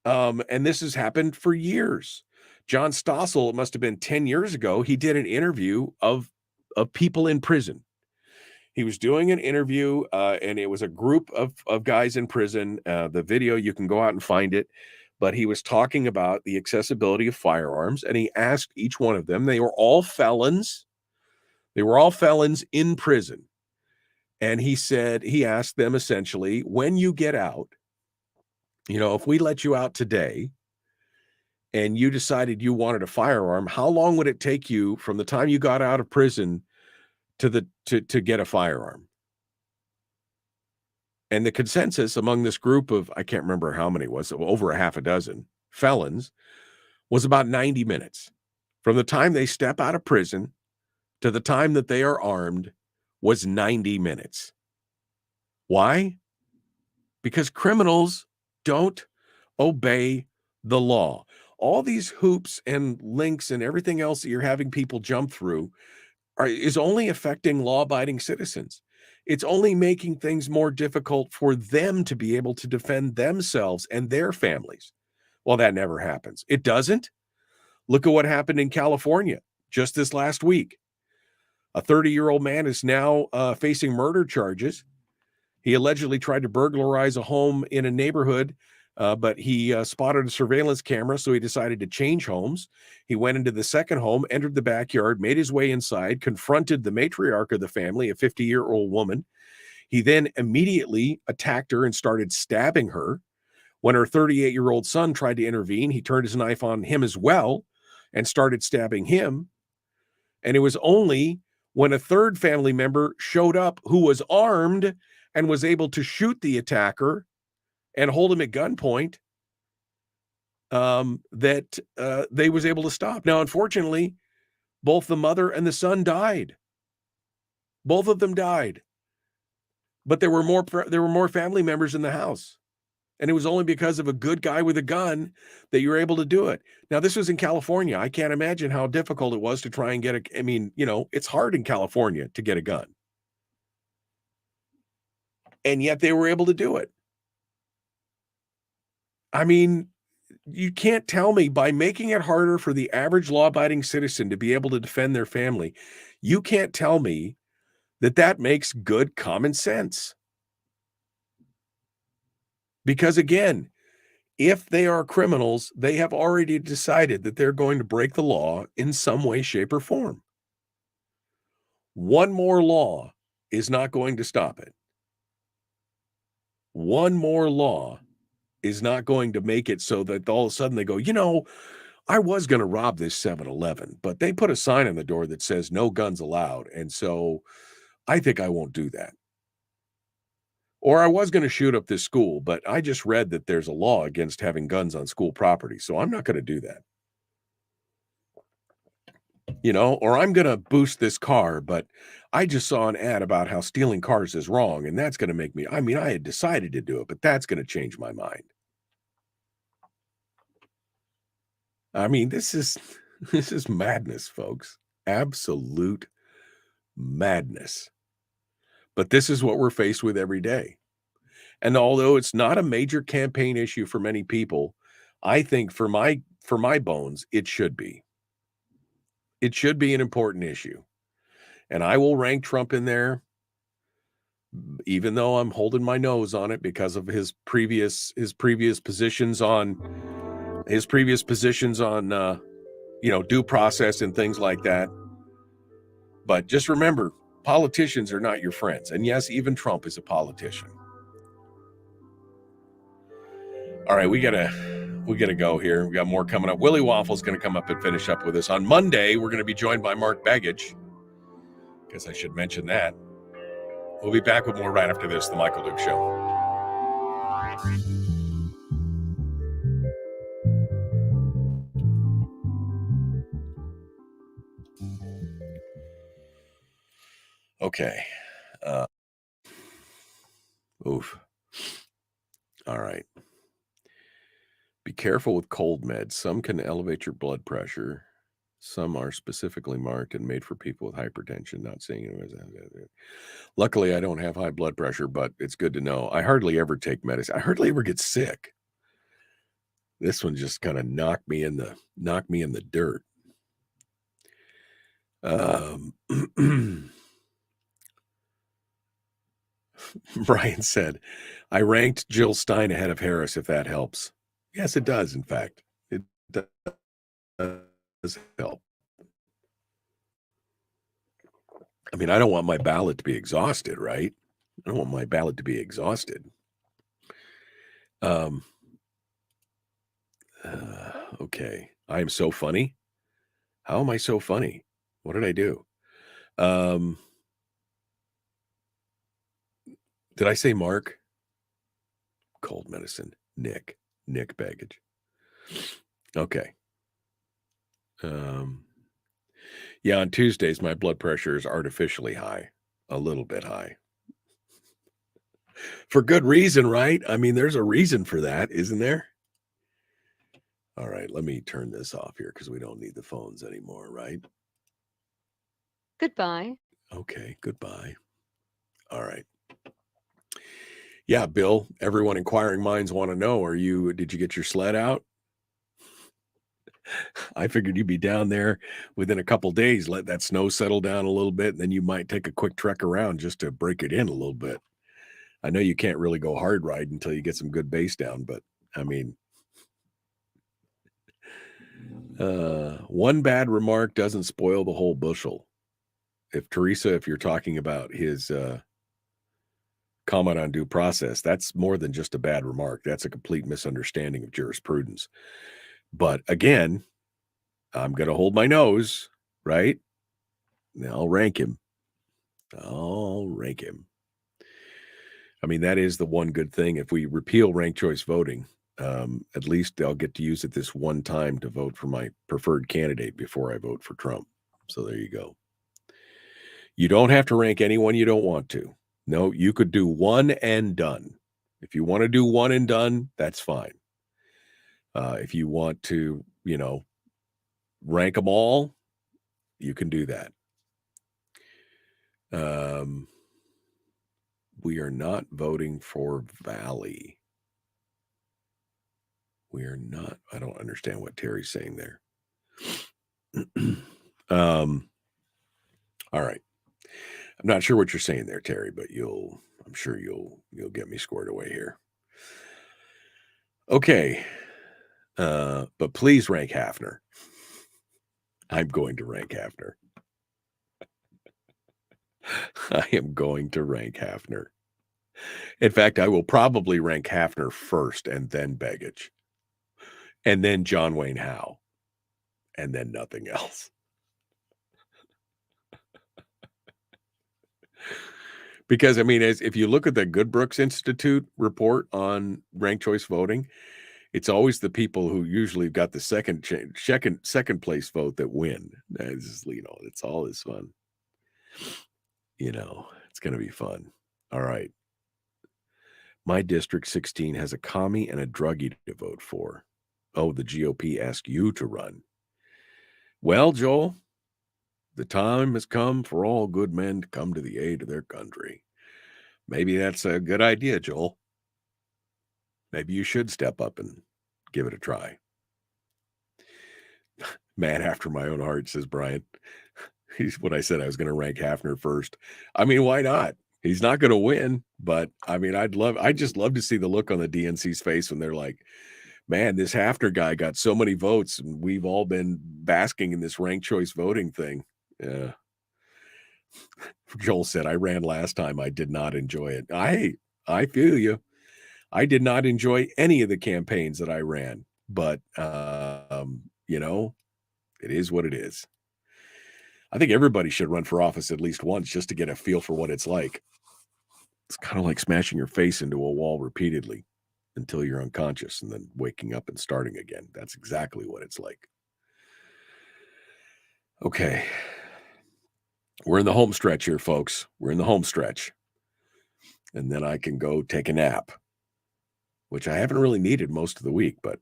And this has happened for years. John Stossel, it must have been 10 years ago, he did an interview of people in prison. He was doing an interview, and it was a group of guys in prison. The video, you can go out and find it. But he was talking about the accessibility of firearms, and he asked each one of them. They were all felons. They were all felons in prison. And he asked them essentially, when you get out, if we let you out today and you decided you wanted a firearm, how long would it take you from the time you got out of prison to get a firearm? And the consensus among this group of, I can't remember how many it was, over a half a dozen felons, was about 90 minutes. From the time they step out of prison to the time that they are armed was 90 minutes. Why? Because criminals don't obey the law. All these hoops and links and everything else that you're having people jump through is only affecting law-abiding citizens. It's only making things more difficult for them to be able to defend themselves and their families. Well, that never happens. It doesn't. Look at what happened in California just this last week. A 30-year-old man is now facing murder charges. He allegedly tried to burglarize a home in a neighborhood, but he spotted a surveillance camera, so he decided to change homes. He went into the second home, entered the backyard, made his way inside, confronted the matriarch of the family, a 50-year-old woman. He then immediately attacked her and started stabbing her. When her 38-year-old son tried to intervene, he turned his knife on him as well and started stabbing him. And it was only when a third family member showed up who was armed and was able to shoot the attacker and hold him at gunpoint that they was able to stop. Now, unfortunately, both the mother and the son died. Both of them died. But there were more family members in the house. And it was only because of a good guy with a gun that you were able to do it. Now, this was in California. I can't imagine how difficult it was to try and get it's hard in California to get a gun. And yet they were able to do it. I mean, you can't tell me, by making it harder for the average law-abiding citizen to be able to defend their family, you can't tell me that makes good common sense. Because again, if they are criminals, they have already decided that they're going to break the law in some way, shape, or form. One more law is not going to stop it. One more law is not going to make it so that all of a sudden they go, I was going to rob this 7-Eleven, but they put a sign on the door that says no guns allowed. And so I think I won't do that. Or I was going to shoot up this school, but I just read that there's a law against having guns on school property, so I'm not going to do that. or I'm going to boost this car, but I just saw an ad about how stealing cars is wrong, and that's going to make me, I had decided to do it, but that's going to change my mind. This is madness, folks. Absolute madness. But this is what we're faced with every day. And although it's not a major campaign issue for many people, I think for my bones, it should be. It should be an important issue. And I will rank Trump in there, even though I'm holding my nose on it because of his previous positions on due process and things like that. But just remember, politicians are not your friends. And yes, even Trump is a politician. All right, we gotta go here. We got more coming up. Willie Waffle's gonna come up and finish up with us. On Monday, we're gonna be joined by Mark Baggage. Guess I should mention that. We'll be back with more right after this, The Michael Duke Show. Okay. Oof. All right. Be careful with cold meds. Some can elevate your blood pressure. Some are specifically marked and made for people with hypertension, not saying it. Luckily, I don't have high blood pressure, but it's good to know. I hardly ever take medicine. I hardly ever get sick. This one just kind of knocked me in the dirt. Brian said, I ranked Jill Stein ahead of Harris, if that helps. Yes, it does, in fact. It does help. I don't want my ballot to be exhausted, right? I don't want my ballot to be exhausted. Okay. I am so funny. How am I so funny? What did I do? Did I say Mark? Cold medicine. Nick Baggage. Okay. Yeah, on Tuesdays, my blood pressure is artificially high. A little bit high. For good reason, right? There's a reason for that, isn't there? All right, let me turn this off here because we don't need the phones anymore, right? Goodbye. Okay, goodbye. All right. Yeah, Bill, everyone inquiring minds want to know, did you get your sled out? I figured you'd be down there within a couple days, let that snow settle down a little bit, and then you might take a quick trek around just to break it in a little bit. I know you can't really go hard ride until you get some good base down, but one bad remark doesn't spoil the whole bushel. If you're talking about his comment on due process, that's more than just a bad remark. That's a complete misunderstanding of jurisprudence. But again, I'm going to hold my nose, right? I'll rank him. That is the one good thing. If we repeal ranked choice voting, at least I'll get to use it this one time to vote for my preferred candidate before I vote for Trump. So there you go. You don't have to rank anyone you don't want to. No, you could do one and done. If you want to do one and done, that's fine. If you want to, rank them all, you can do that. We are not voting for Valley. We are not. I don't understand what Terry's saying there. All right. I'm not sure what you're saying there, Terry, but I'm sure you'll get me squared away here. Okay. But please rank Hafner. I'm going to rank Hafner. I am going to rank Hafner. In fact, I will probably rank Hafner first and then Baggage. And then John Wayne Howe. And then nothing else. Because, if you look at the Goodbrooks Institute report on ranked choice voting, It's always the people who usually got the second place vote that win. That's just, it's always fun. It's going to be fun. All right. My District 16 has a commie and a druggie to vote for. Oh, the GOP asked you to run. Well, Joel, the time has come for all good men to come to the aid of their country. Maybe that's a good idea, Joel. Maybe you should step up and give it a try. Man after my own heart, says Brian. He's what I said. I was going to rank Hafner first. I mean, why not? He's not going to win, but I mean, I'd just love to see the look on the DNC's face when they're like, man, this Hafner guy got so many votes and we've all been basking in this ranked choice voting thing. Yeah. Joel said, I ran last time. I did not enjoy it. I feel you. I did not enjoy any of the campaigns that I ran, but, it is what it is. I think everybody should run for office at least once just to get a feel for what it's like. It's kind of like smashing your face into a wall repeatedly until you're unconscious and then waking up and starting again. That's exactly what it's like. Okay. We're in the home stretch here, folks. We're in the home stretch. And then I can go take a nap, which I haven't really needed most of the week, but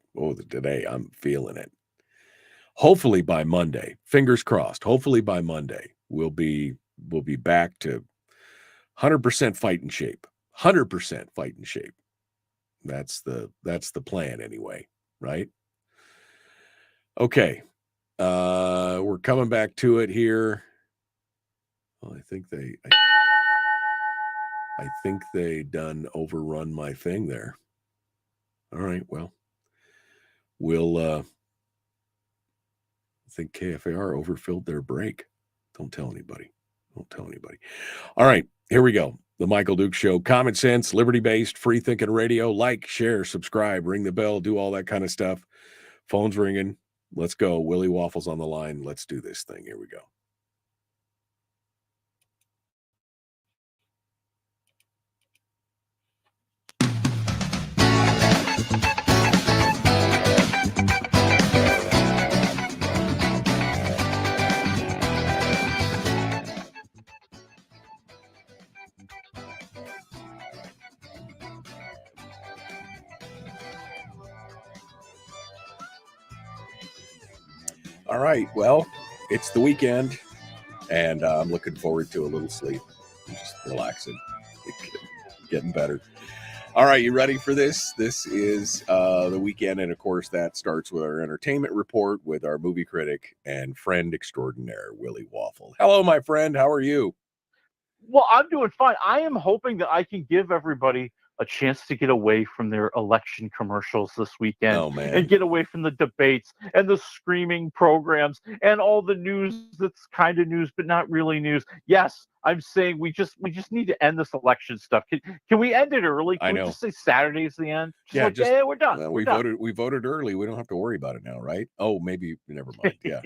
today I'm feeling it. Hopefully by Monday, fingers crossed, hopefully by Monday, we'll be back to 100% fighting shape. 100% fighting shape. That's the plan anyway, right? Okay. We're coming back to it here. Well, I think they done overrun my thing there. All right, well, we'll I think KFAR overfilled their break. Don't tell anybody. All right, here we go. The Michael Dukes Show. Common sense, liberty-based, free-thinking radio. Like, share, subscribe, ring the bell, do all that kind of stuff. Phone's ringing. Let's go. Willie Waffle's on the line. Let's do this thing. Here we go. All right. Well, it's the weekend, and I'm looking forward to a little sleep. I'm just relaxing, getting better. All right, you ready for this? This is the weekend, and of course, that starts with our entertainment report with our movie critic and friend extraordinaire, Willie Waffle. Hello, my friend. How are you? Well, I'm doing fine. I am hoping that I can give everybody a chance to get away from their election commercials this weekend and get away from the debates and the screaming programs and all the news that's kind of news but not really news. Yes, I'm saying we just need to end this election stuff. Can we end it early? Can we just say Saturday's the end? We're done. Well, we voted early. We don't have to worry about it now, right? Oh, maybe never mind. Yeah.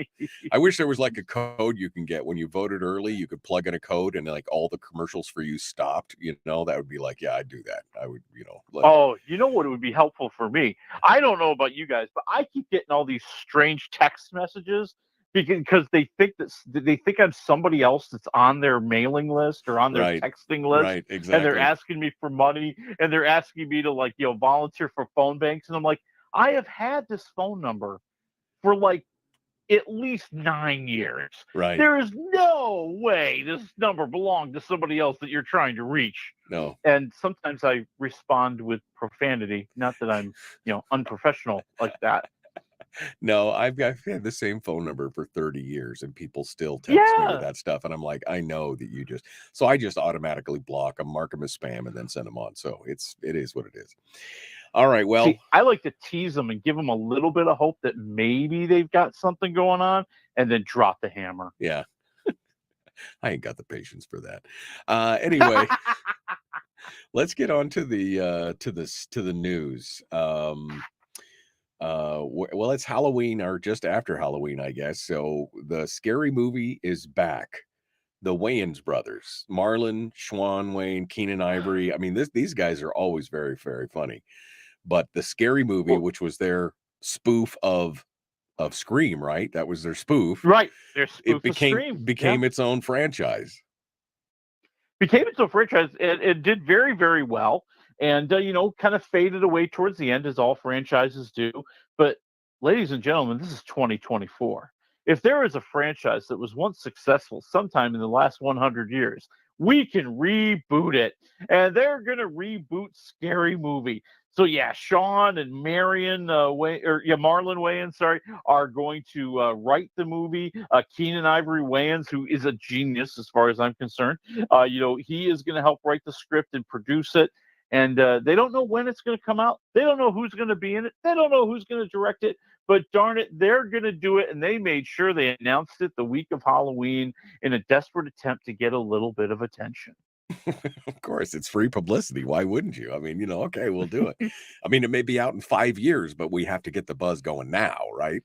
I wish there was like a code you can get when you voted early. You could plug in a code and like all the commercials for you stopped. That would be like, yeah, I'd do that. I would, Oh, you know what would be helpful for me? I don't know about you guys, but I keep getting all these strange text messages because they think I'm somebody else that's on their mailing list or on their texting list. Right, exactly. And they're asking me for money and they're asking me to volunteer for phone banks. And I'm like, I have had this phone number for at least 9 years. Right. There is no way this number belonged to somebody else that you're trying to reach. No. And sometimes I respond with profanity. Not that I'm, unprofessional like that. No, I've had the same phone number for 30 years and people still text me with that stuff. And I'm like, I know that so I just automatically block them, mark them as spam, and then send them on. So it is what it is. All right. Well, see, I like to tease them and give them a little bit of hope that maybe they've got something going on and then drop the hammer. Yeah. I ain't got the patience for that. Anyway, let's get on to the news. Well, it's Halloween or just after Halloween, I guess. So the Scary Movie is back. The Wayans brothers, Marlon, Shawn Wayne, Keenan Ivory. I mean, these guys are always very, very funny. but the Scary Movie, which was their spoof of Scream, right? That was their spoof. Right. Their spoof It of became Scream. its own franchise. Became its own franchise. It did very, very well, and kind of faded away towards the end, as all franchises do. But, ladies and gentlemen, this is 2024. If there is a franchise that was once successful sometime in the last 100 years, we can reboot it, and they're going to reboot Scary Movie. So yeah, Sean and Marlon Wayans, are going to write the movie. Keenan Ivory Wayans, who is a genius as far as I'm concerned, he is going to help write the script and produce it. And they don't know when it's going to come out. They don't know who's going to be in it. They don't know who's going to direct it. But darn it, they're going to do it. And they made sure they announced it the week of Halloween in a desperate attempt to get a little bit of attention. Of course, it's free publicity. Why wouldn't you? I mean, okay, we'll do it. I mean, it may be out in 5 years, but we have to get the buzz going now, right?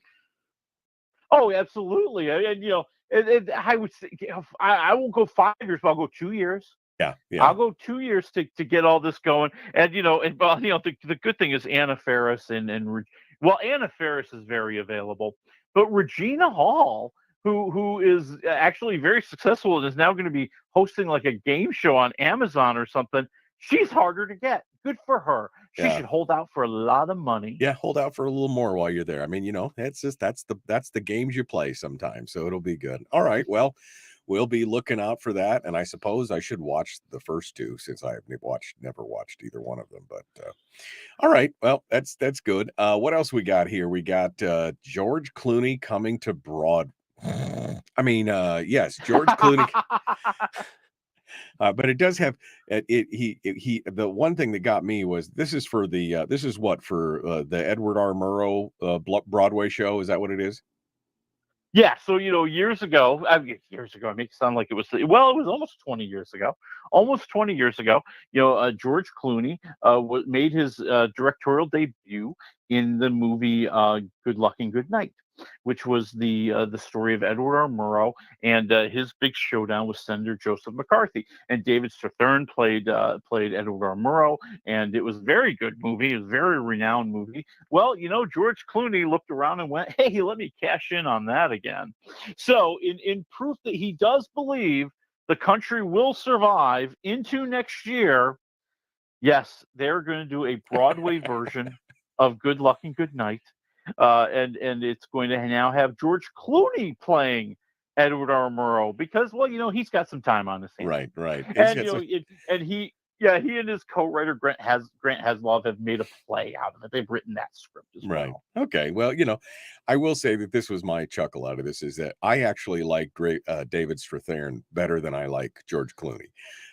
Oh, absolutely. And I would say I won't go 5 years, but I'll go 2 years. Yeah. I'll go 2 years to get all this going. And the good thing is Anna Faris and Anna Faris is very available, but Regina Hall, who is actually very successful and is now going to be hosting like a game show on Amazon or something, she's harder to get. Good for her. She should hold out for a lot of money. Yeah, hold out for a little more while you're there. I mean, that's the games you play sometimes, so it'll be good. All right, well, we'll be looking out for that, and I suppose I should watch the first two since I've never watched either one of them. But all right, well, that's good. What else we got here? We got George Clooney coming to Broadway. I mean, yes, George Clooney. But it does have the one thing that got me was this is for the Edward R. Murrow Broadway show. Is that what it is? Yeah, so years ago, I make it sound like it was almost 20 years ago. Almost 20 years ago, George Clooney made his directorial debut in the movie Good Luck and Good Night, which was the story of Edward R. Murrow and his big showdown with Senator Joseph McCarthy. And David Strathairn played Edward R. Murrow, and it was a very good movie. It was a very renowned movie. Well, George Clooney looked around and went, "Hey, let me cash in on that again." So, in proof that he does believe the country will survive into next year, yes, they're going to do a Broadway version of Good Luck and Good Night. And it's going to now have George Clooney playing Edward R. Murrow because, he's got some time on his hands. Right. And he and his co-writer Grant Heslov have made a play out of it. They've written that script as well. Right. Okay. Well, I will say that this was my chuckle out of this is that I actually like David Strathairn better than I like George Clooney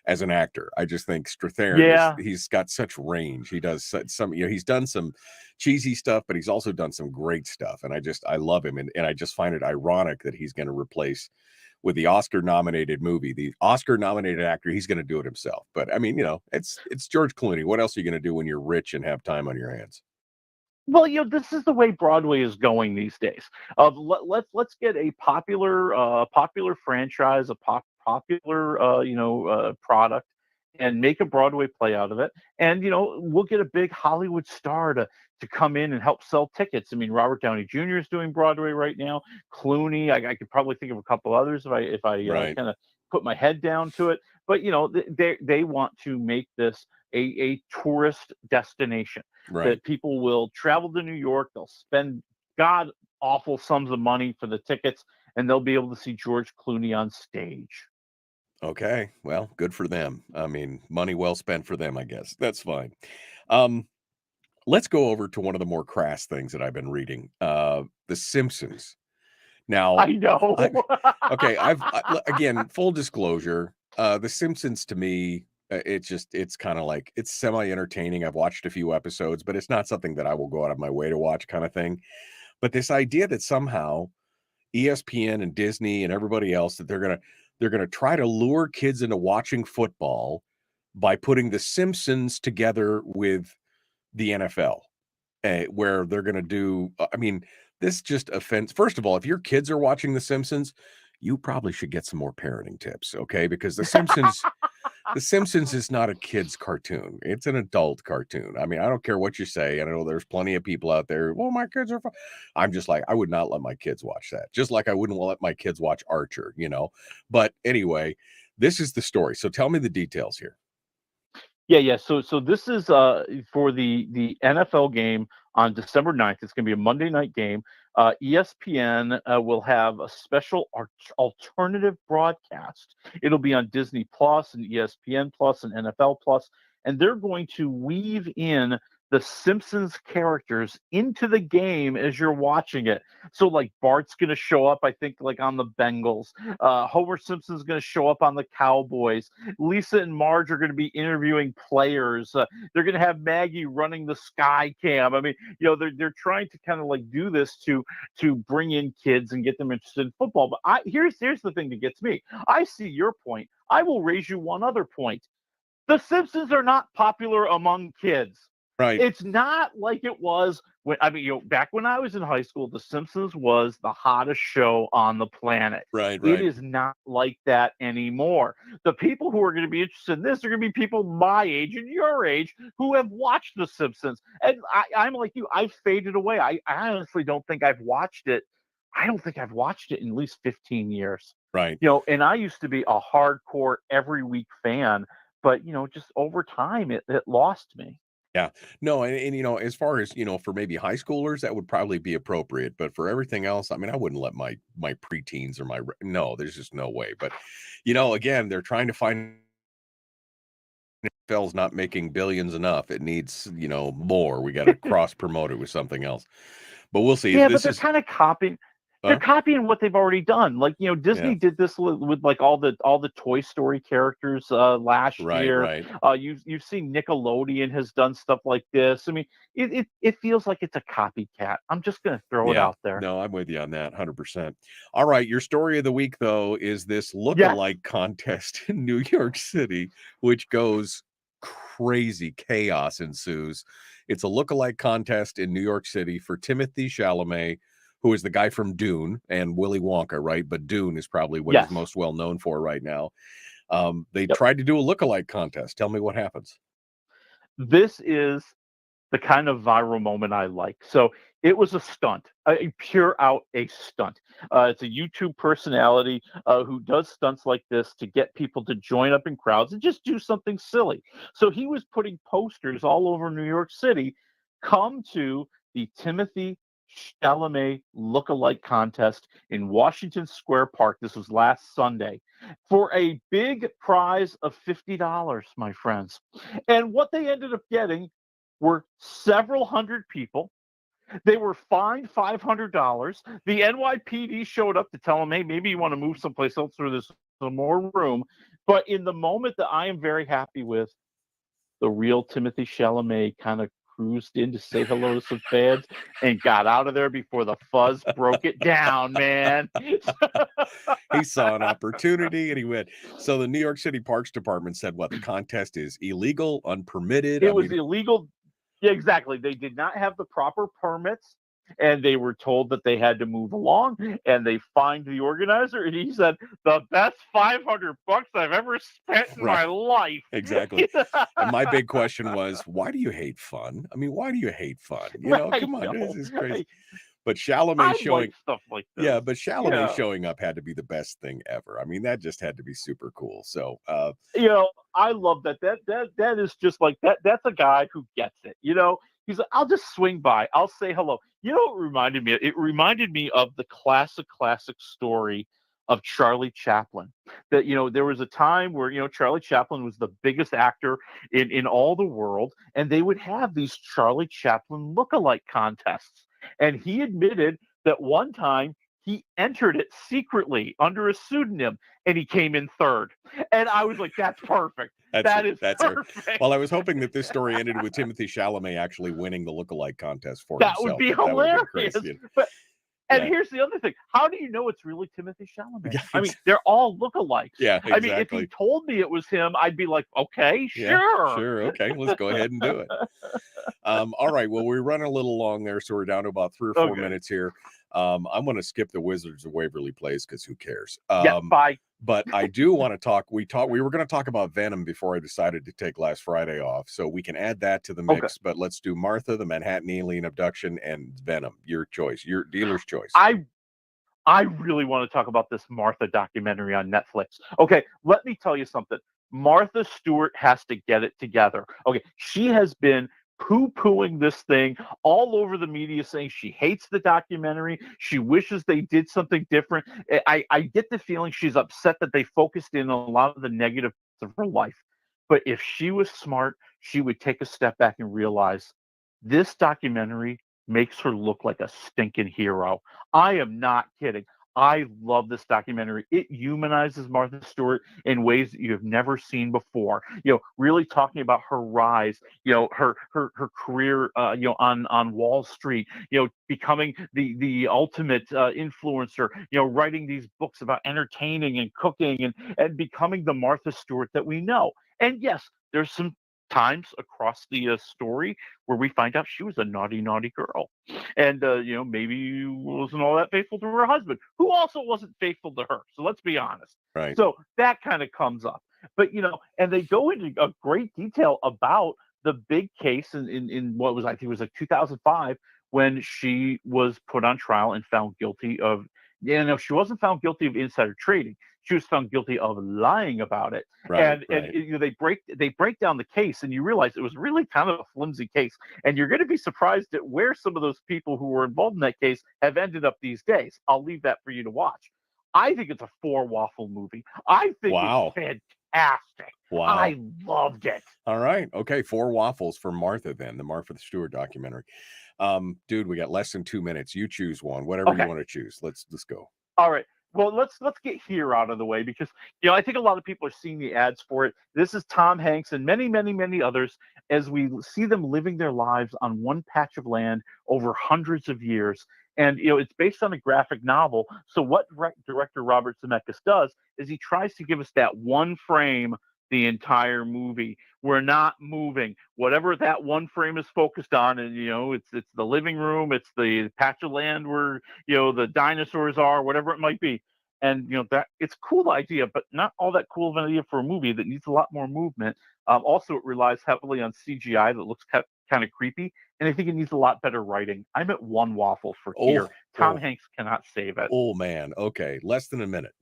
as an actor. I just think Strathairn, he's got such range. He does some, he's done some cheesy stuff, but he's also done some great stuff. And I love him. And I just find it ironic that he's going to replace with the Oscar-nominated movie, the Oscar-nominated actor, he's going to do it himself. But I mean, it's George Clooney. What else are you going to do when you're rich and have time on your hands? Well, this is the way Broadway is going these days. Let's get a popular franchise, a popular product, and make a Broadway play out of it. And we'll get a big Hollywood star to come in and help sell tickets. I mean, Robert Downey Jr. is doing Broadway right now. Clooney, I could probably think of a couple others if I kind of put my head down to it. But they want to make this a tourist destination that people will travel to New York. They'll spend god awful sums of money for the tickets, and they'll be able to see George Clooney on stage. Okay, well, good for them. I mean, money well spent for them, I guess. That's fine. Let's go over to one of the more crass things that I've been reading. The Simpsons. Now, I know. Again, full disclosure, The Simpsons to me, it's kind of like, it's semi-entertaining. I've watched a few episodes, but it's not something that I will go out of my way to watch kind of thing. But this idea that somehow ESPN and Disney and everybody else, that they're going to try to lure kids into watching football by putting The Simpsons together with the NFL, where they're going to do, I mean, this just offends. First of all, if your kids are watching The Simpsons, you probably should get some more parenting tips, okay? Because The Simpsons, The Simpsons is not a kid's cartoon. It's an adult cartoon. I mean, I don't care what you say. I know there's plenty of people out there. Well, my kids are fun. I'm just like, I would not let my kids watch that. Just like I wouldn't let my kids watch Archer, But anyway, this is the story. So tell me the details here. Yeah. So this is for the NFL game on December 9th. It's going to be a Monday night game. ESPN will have a special alternative broadcast. It'll be on Disney Plus and ESPN Plus and NFL Plus, and they're going to weave in the Simpsons characters into the game as you're watching it. So like Bart's going to show up, I think, like on the Bengals. Homer Simpson's going to show up on the Cowboys. Lisa and Marge are going to be interviewing players. They're going to have Maggie running the Sky Cam. I mean, they're trying to kind of like do this to bring in kids and get them interested in football. But here's the thing that gets me. I see your point. I will raise you one other point. The Simpsons are not popular among kids. Right. It's not like it was back when I was in high school, The Simpsons was the hottest show on the planet. Right. It is not like that anymore. The people who are going to be interested in this are going to be people my age and your age who have watched The Simpsons. And I'm like you. I've faded away. I honestly don't think I've watched it. I don't think I've watched it in at least 15 years. Right. And I used to be a hardcore every week fan, but just over time it lost me. Yeah, no, and as far as for maybe high schoolers, that would probably be appropriate. But for everything else, I mean, I wouldn't let my preteens or no, there's just no way. But again, they're trying to find NFL's not making billions enough. It needs more. We got to cross promote it with something else. But we'll see. Yeah, but they're kind of copying. They're copying what they've already done. Like, Disney did this with like all the Toy Story characters last year. Right. You've seen Nickelodeon has done stuff like this. I mean, it feels like it's a copycat. I'm just going to throw it out there. No, I'm with you on that 100%. All right. Your story of the week, though, is this look-alike contest in New York City, which goes crazy. Chaos ensues. It's a look-alike contest in New York City for Timothée Chalamet, who is the guy from Dune and Willy Wonka, right? But Dune is probably what he's most well known for right now. They tried to do a lookalike contest. Tell me what happens. This is the kind of viral moment I like. So it was a stunt, a pure out a stunt. It's a YouTube personality who does stunts like this to get people to join up in crowds and just do something silly. So he was putting posters all over New York City. Come to the Timothée Chalamet look-alike contest in Washington Square Park. This was last Sunday for a big prize of $50, my friends. And what they ended up getting were several hundred people. They were fined $500. The NYPD showed up to tell them, hey, maybe you want to move someplace else or there's some more room. But in the moment that I am very happy with, the real Timothée Chalamet kind of cruised in to say hello to some fans and got out of there before the fuzz broke it down, man. He saw an opportunity and he went. So the New York City Parks Department said what? The contest is illegal, unpermitted? It was illegal. Yeah, exactly. They did not have the proper permits, and they were told that they had to move along, and they fined the organizer, and he said, the best $500 I've ever spent in my life. Exactly. And my big question was, why do you hate fun? I mean, why do you hate fun? Come on, this is crazy. But Chalamet showing stuff like this. Yeah, but Chalamet showing up had to be the best thing ever. I mean, that just had to be super cool. So I love that. That is just like that. That's a guy who gets it. He's like, I'll just swing by. I'll say hello. What reminded me? It reminded me of the classic story of Charlie Chaplin. That there was a time where Charlie Chaplin was the biggest actor in all the world, and they would have these Charlie Chaplin look-alike contests. And he admitted that one time he entered it secretly under a pseudonym, and he came in third. And I was like, that's perfect. That's perfect. Well, I was hoping that this story ended with Timothée Chalamet actually winning the look-alike contest for himself. That would be hilarious. Here's the other thing. How do you know it's really Timothée Chalamet? I mean, they're all lookalikes. Yeah, exactly. I mean, if he told me it was him, I'd be like, okay, sure. Yeah, sure. Okay, let's go ahead and do it. All right. Well, we're running a little long there, so we're down to about 3 or 4 minutes here. I'm going to skip the Wizards of Waverly Place because who cares? Bye. But I do want to talk. We were going to talk about Venom before I decided to take last Friday off, so we can add that to the mix. Okay. But let's do Martha, the Manhattan Alien Abduction, and Venom. Your choice, your dealer's choice. I really want to talk about this Martha documentary on Netflix. Okay, let me tell you something. Martha Stewart has to get it together. Okay, she has been poo-pooing this thing all over the media, saying she hates the documentary. She wishes they did something different. I get the feeling she's upset that they focused in on a lot of the negatives of her life. But if she was smart, she would take a step back and realize this documentary makes her look like a stinking hero. I am not kidding. I love this documentary. It humanizes Martha Stewart in ways that you have never seen before. Really talking about her rise, her career, on Wall Street, becoming the ultimate influencer, writing these books about entertaining and cooking and becoming the Martha Stewart that we know. And yes, there's some times across the story where we find out she was a naughty girl, and maybe wasn't all that faithful to her husband, who also wasn't faithful to her. So let's be honest. Right. So that kind of comes up, but and they go into a great detail about the big case in what was, I think it was like 2005, when she was put on trial and found guilty of. She wasn't found guilty of insider trading. She was found guilty of lying about it. Right, And they break down the case, and you realize it was really kind of a flimsy case. And you're going to be surprised at where some of those people who were involved in that case have ended up these days. I'll leave that for you to watch. I think it's a 4 waffle movie. I think it's fantastic. Wow. I loved it. All right. Okay. 4 waffles for Martha then, the Martha Stewart documentary. Dude, we got less than 2 minutes. You choose one, whatever you want to choose. Let's go. All right. Well, let's get here out of the way, because I think a lot of people are seeing the ads for it. This is Tom Hanks and many, many, many others, as we see them living their lives on one patch of land over hundreds of years. And it's based on a graphic novel. So what director Robert Zemeckis does is he tries to give us that one frame the entire movie. We're not moving. Whatever that one frame is focused on, and it's the living room, it's the patch of land where the dinosaurs are, whatever it might be. And that it's a cool idea, but not all that cool of an idea for a movie that needs a lot more movement. Also, it relies heavily on CGI that looks kind of creepy, and I think it needs a lot better writing. I'm at 1 waffle for here. Tom Hanks cannot save it. Oh man. Okay, less than a minute.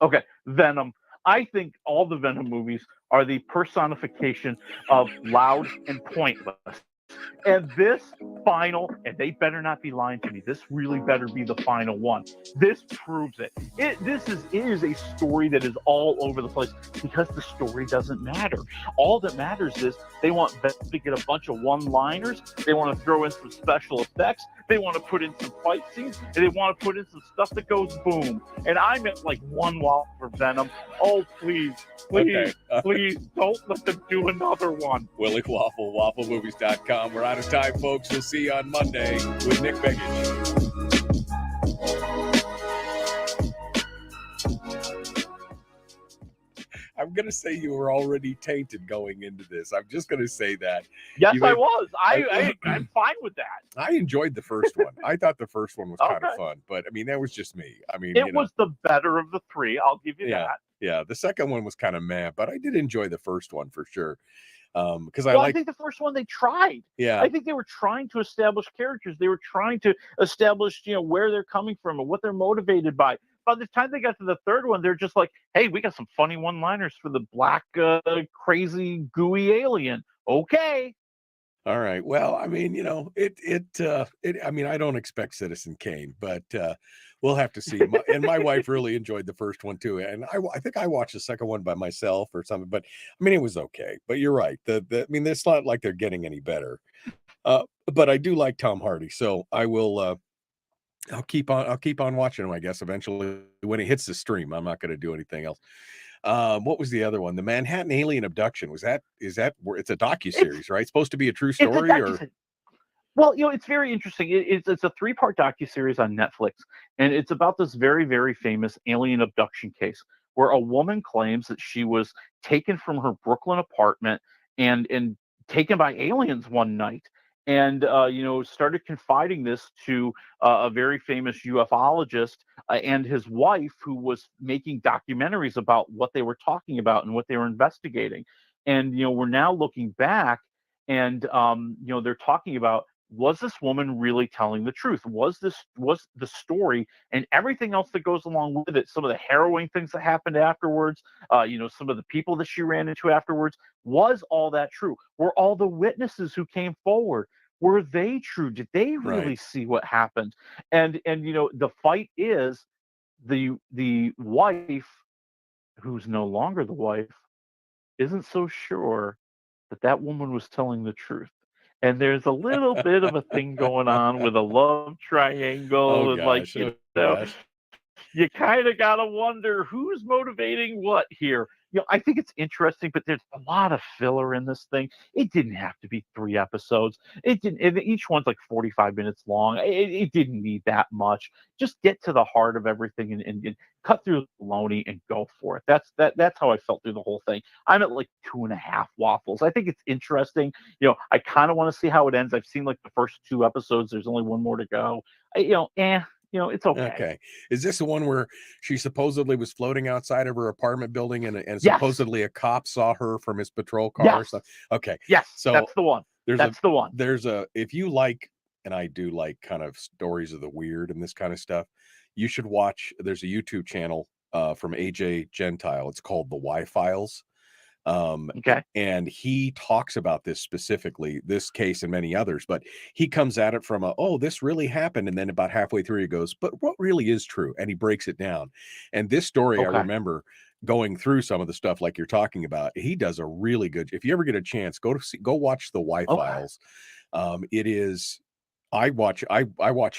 Okay, Venom. I think all the Venom movies are the personification of loud and pointless. And this final, and they better not be lying to me, this really better be the final one. This proves it. It is a story that is all over the place, because the story doesn't matter. All that matters is they want Venom to get a bunch of one-liners. They want to throw in some special effects. They want to put in some fight scenes, and they want to put in some stuff that goes boom. And I'm at like 1 waffle for Venom. Oh, please, please don't let them do another one. Willie Waffle, wafflemovies.com. We're out of time, folks. We'll see you on Monday with Nick Begich. I'm going to say you were already tainted going into this. I'm just going to say that. Yes, I was. I'm fine with that. I enjoyed the first one. I thought the first one was kind of fun, but I mean, that was just me. I mean, it was the better of the 3. I'll give you that. Yeah. The second one was kind of meh, but I did enjoy the first one for sure. Because I think the first one they tried. Yeah. I think they were trying to establish characters. They were trying to establish, where they're coming from and what they're motivated by. By the time they got to the third one, they're just like, hey, we got some funny one-liners for the black, crazy, gooey alien. Okay. All right. Well, I mean, I mean, I don't expect Citizen Kane, but we'll have to see. And my wife really enjoyed the first one too. And I think I watched the second one by myself or something, but I mean, it was okay. But you're right. I mean, it's not like they're getting any better. But I do like Tom Hardy, so I will. I'll keep on watching him, I guess. Eventually, when he hits the stream, I'm not going to do anything else. What was the other one? The Manhattan Alien Abduction. Is that where it's a docuseries, right? It's supposed to be a true story, or? Well, it's very interesting. It's a 3-part docuseries on Netflix, and it's about this very, very famous alien abduction case where a woman claims that she was taken from her Brooklyn apartment and taken by aliens one night. and started confiding this to a very famous ufologist and his wife, who was making documentaries about what they were talking about and what they were investigating. And we're now looking back, and they're talking about, was this woman really telling the truth? Was the story and everything else that goes along with it, some of the harrowing things that happened afterwards, some of the people that she ran into afterwards, was all that true? Were all the witnesses who came forward, were they true? Did they really see what happened? And the fight is the wife, who's no longer the wife, isn't so sure that woman was telling the truth. And there's a little bit of a thing going on with a love triangle, and you kind of got to wonder who's motivating what here. I think it's interesting, but there's a lot of filler in this thing. It didn't have to be 3 episodes. It didn't. And each one's like 45 minutes long. It didn't need that much. Just get to the heart of everything and cut through the baloney and go for it. That's how I felt through the whole thing. I'm at like 2.5 waffles. I think it's interesting. I kind of want to see how it ends. I've seen like the first 2 episodes. There's only 1 more to go. It's okay. Okay. Is this the one where she supposedly was floating outside of her apartment building and Yes. supposedly a cop saw her from his patrol car or Yes. something? Okay. Yes, So that's the one. That's the one. If you like, and I do like kind of stories of the weird and this kind of stuff, you should watch, there's a YouTube channel from AJ Gentile. It's called The Y-Files. Okay. And he talks about this specifically, this case and many others, but he comes at it from this really happened. And then about halfway through, he goes, but what really is true? And he breaks it down. And this story, I remember going through some of the stuff like you're talking about. He does a really good, if you ever get a chance, go watch the Y-Files. It is, I watch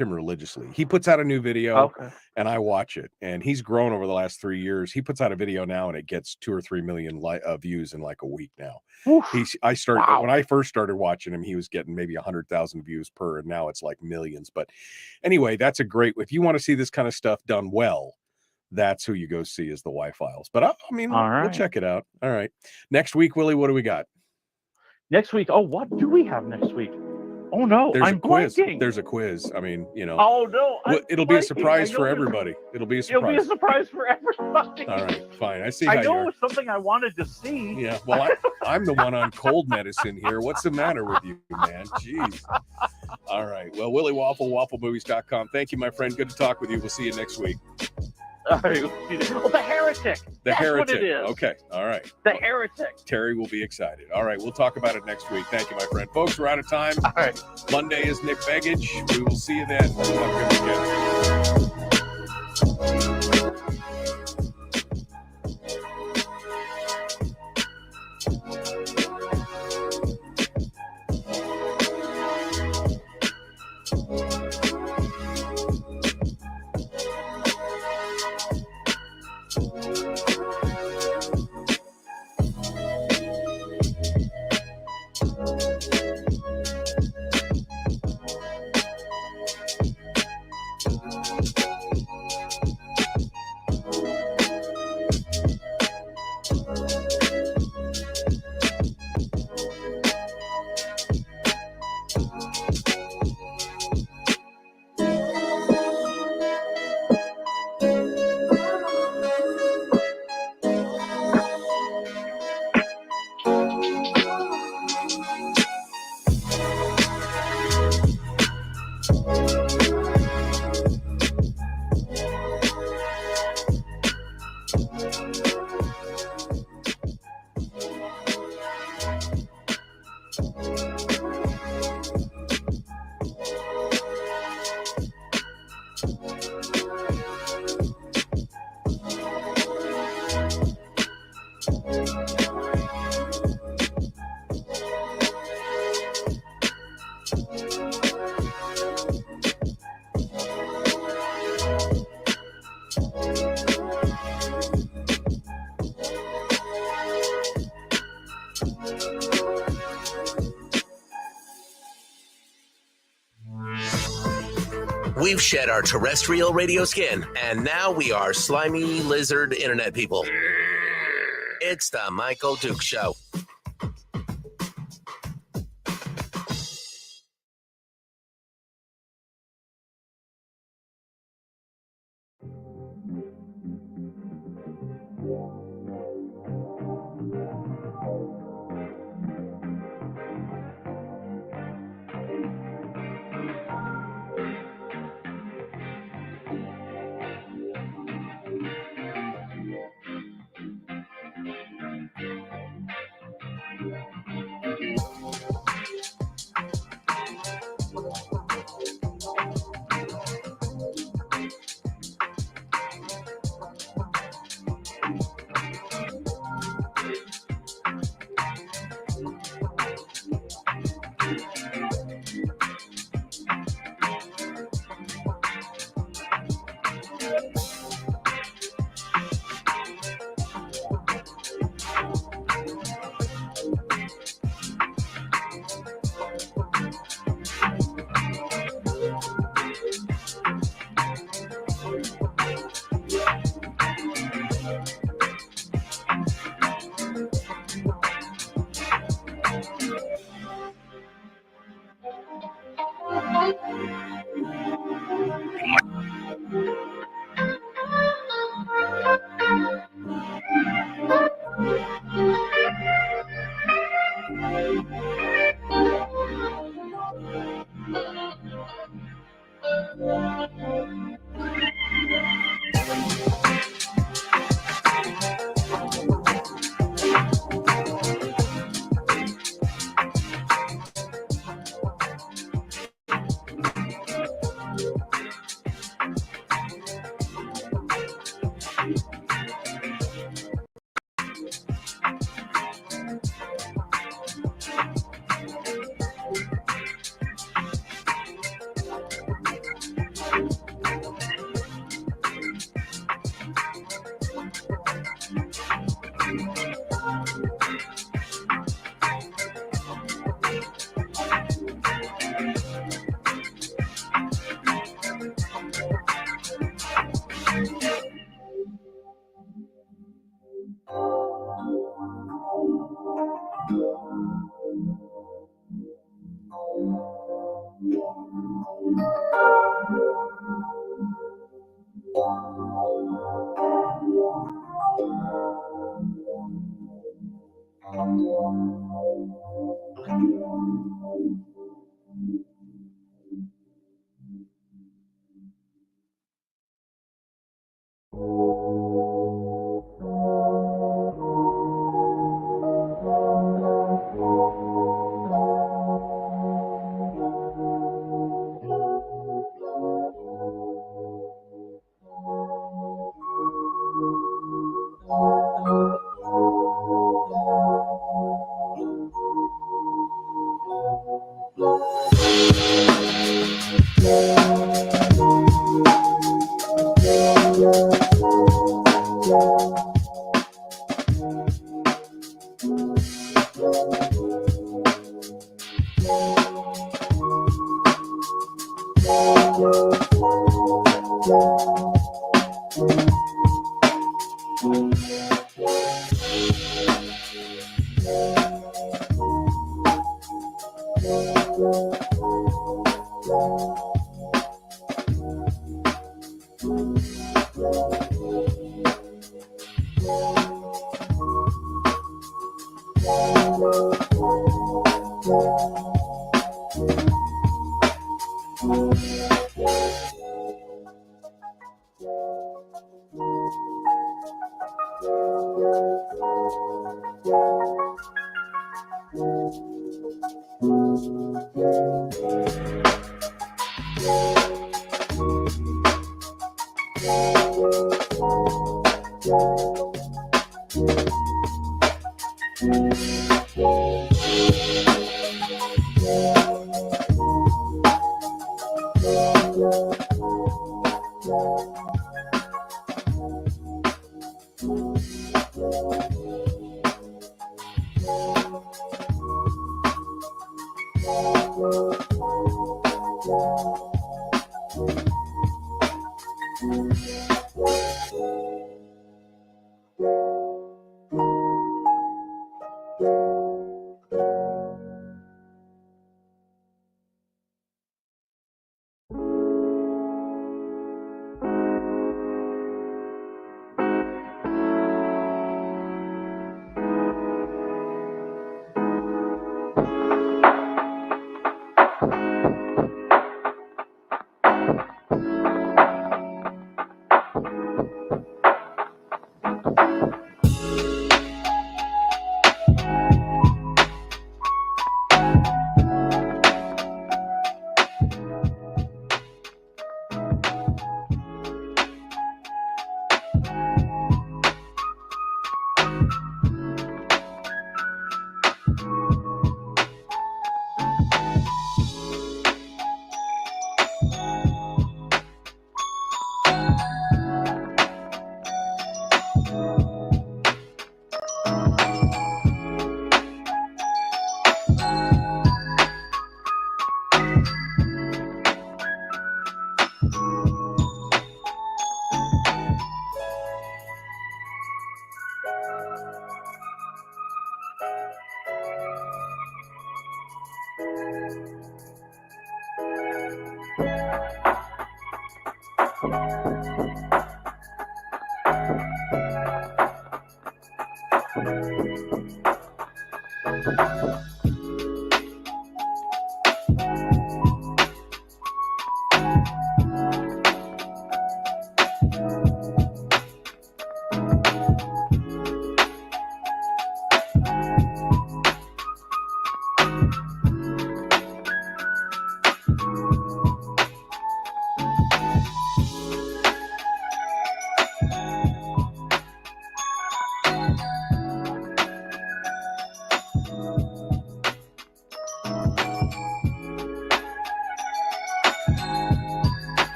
him religiously. He puts out a new video and I watch it, and he's grown over the last 3 years. He puts out a video now and it gets 2 or 3 million views in like a week now. When I first started watching him, he was getting maybe 100,000 views per, and now it's like millions. But anyway, that's a great, if you want to see this kind of stuff done well, that's who you go see, is the Y-Files. But we'll check it out. All right. Next week, Willie, what do we got? Next week? Oh, what do we have next week? Oh no, there's I'm a quiz. blanking. There's a quiz. I mean, Oh no, it'll be a surprise for everybody. It'll be a surprise. It'll be a surprise for everybody. All right, fine. I see. I know it's something I wanted to see. Yeah. Well, I'm the one on cold medicine here. What's the matter with you, man? Jeez. All right. Well, Willie Waffle, wafflemovies.com. Thank you, my friend. Good to talk with you. We'll see you next week. All right. Oh, the Heretic. That's Heretic. What it is. Okay. All right. The Heretic. Terry will be excited. All right. We'll talk about it next week. Thank you, my friend. Folks, we're out of time. All right. Monday is Nick Begich. We will see you then. Have a good weekend. We've shed our terrestrial radio skin, and now we are slimy lizard internet people. It's the Michael Duke Show.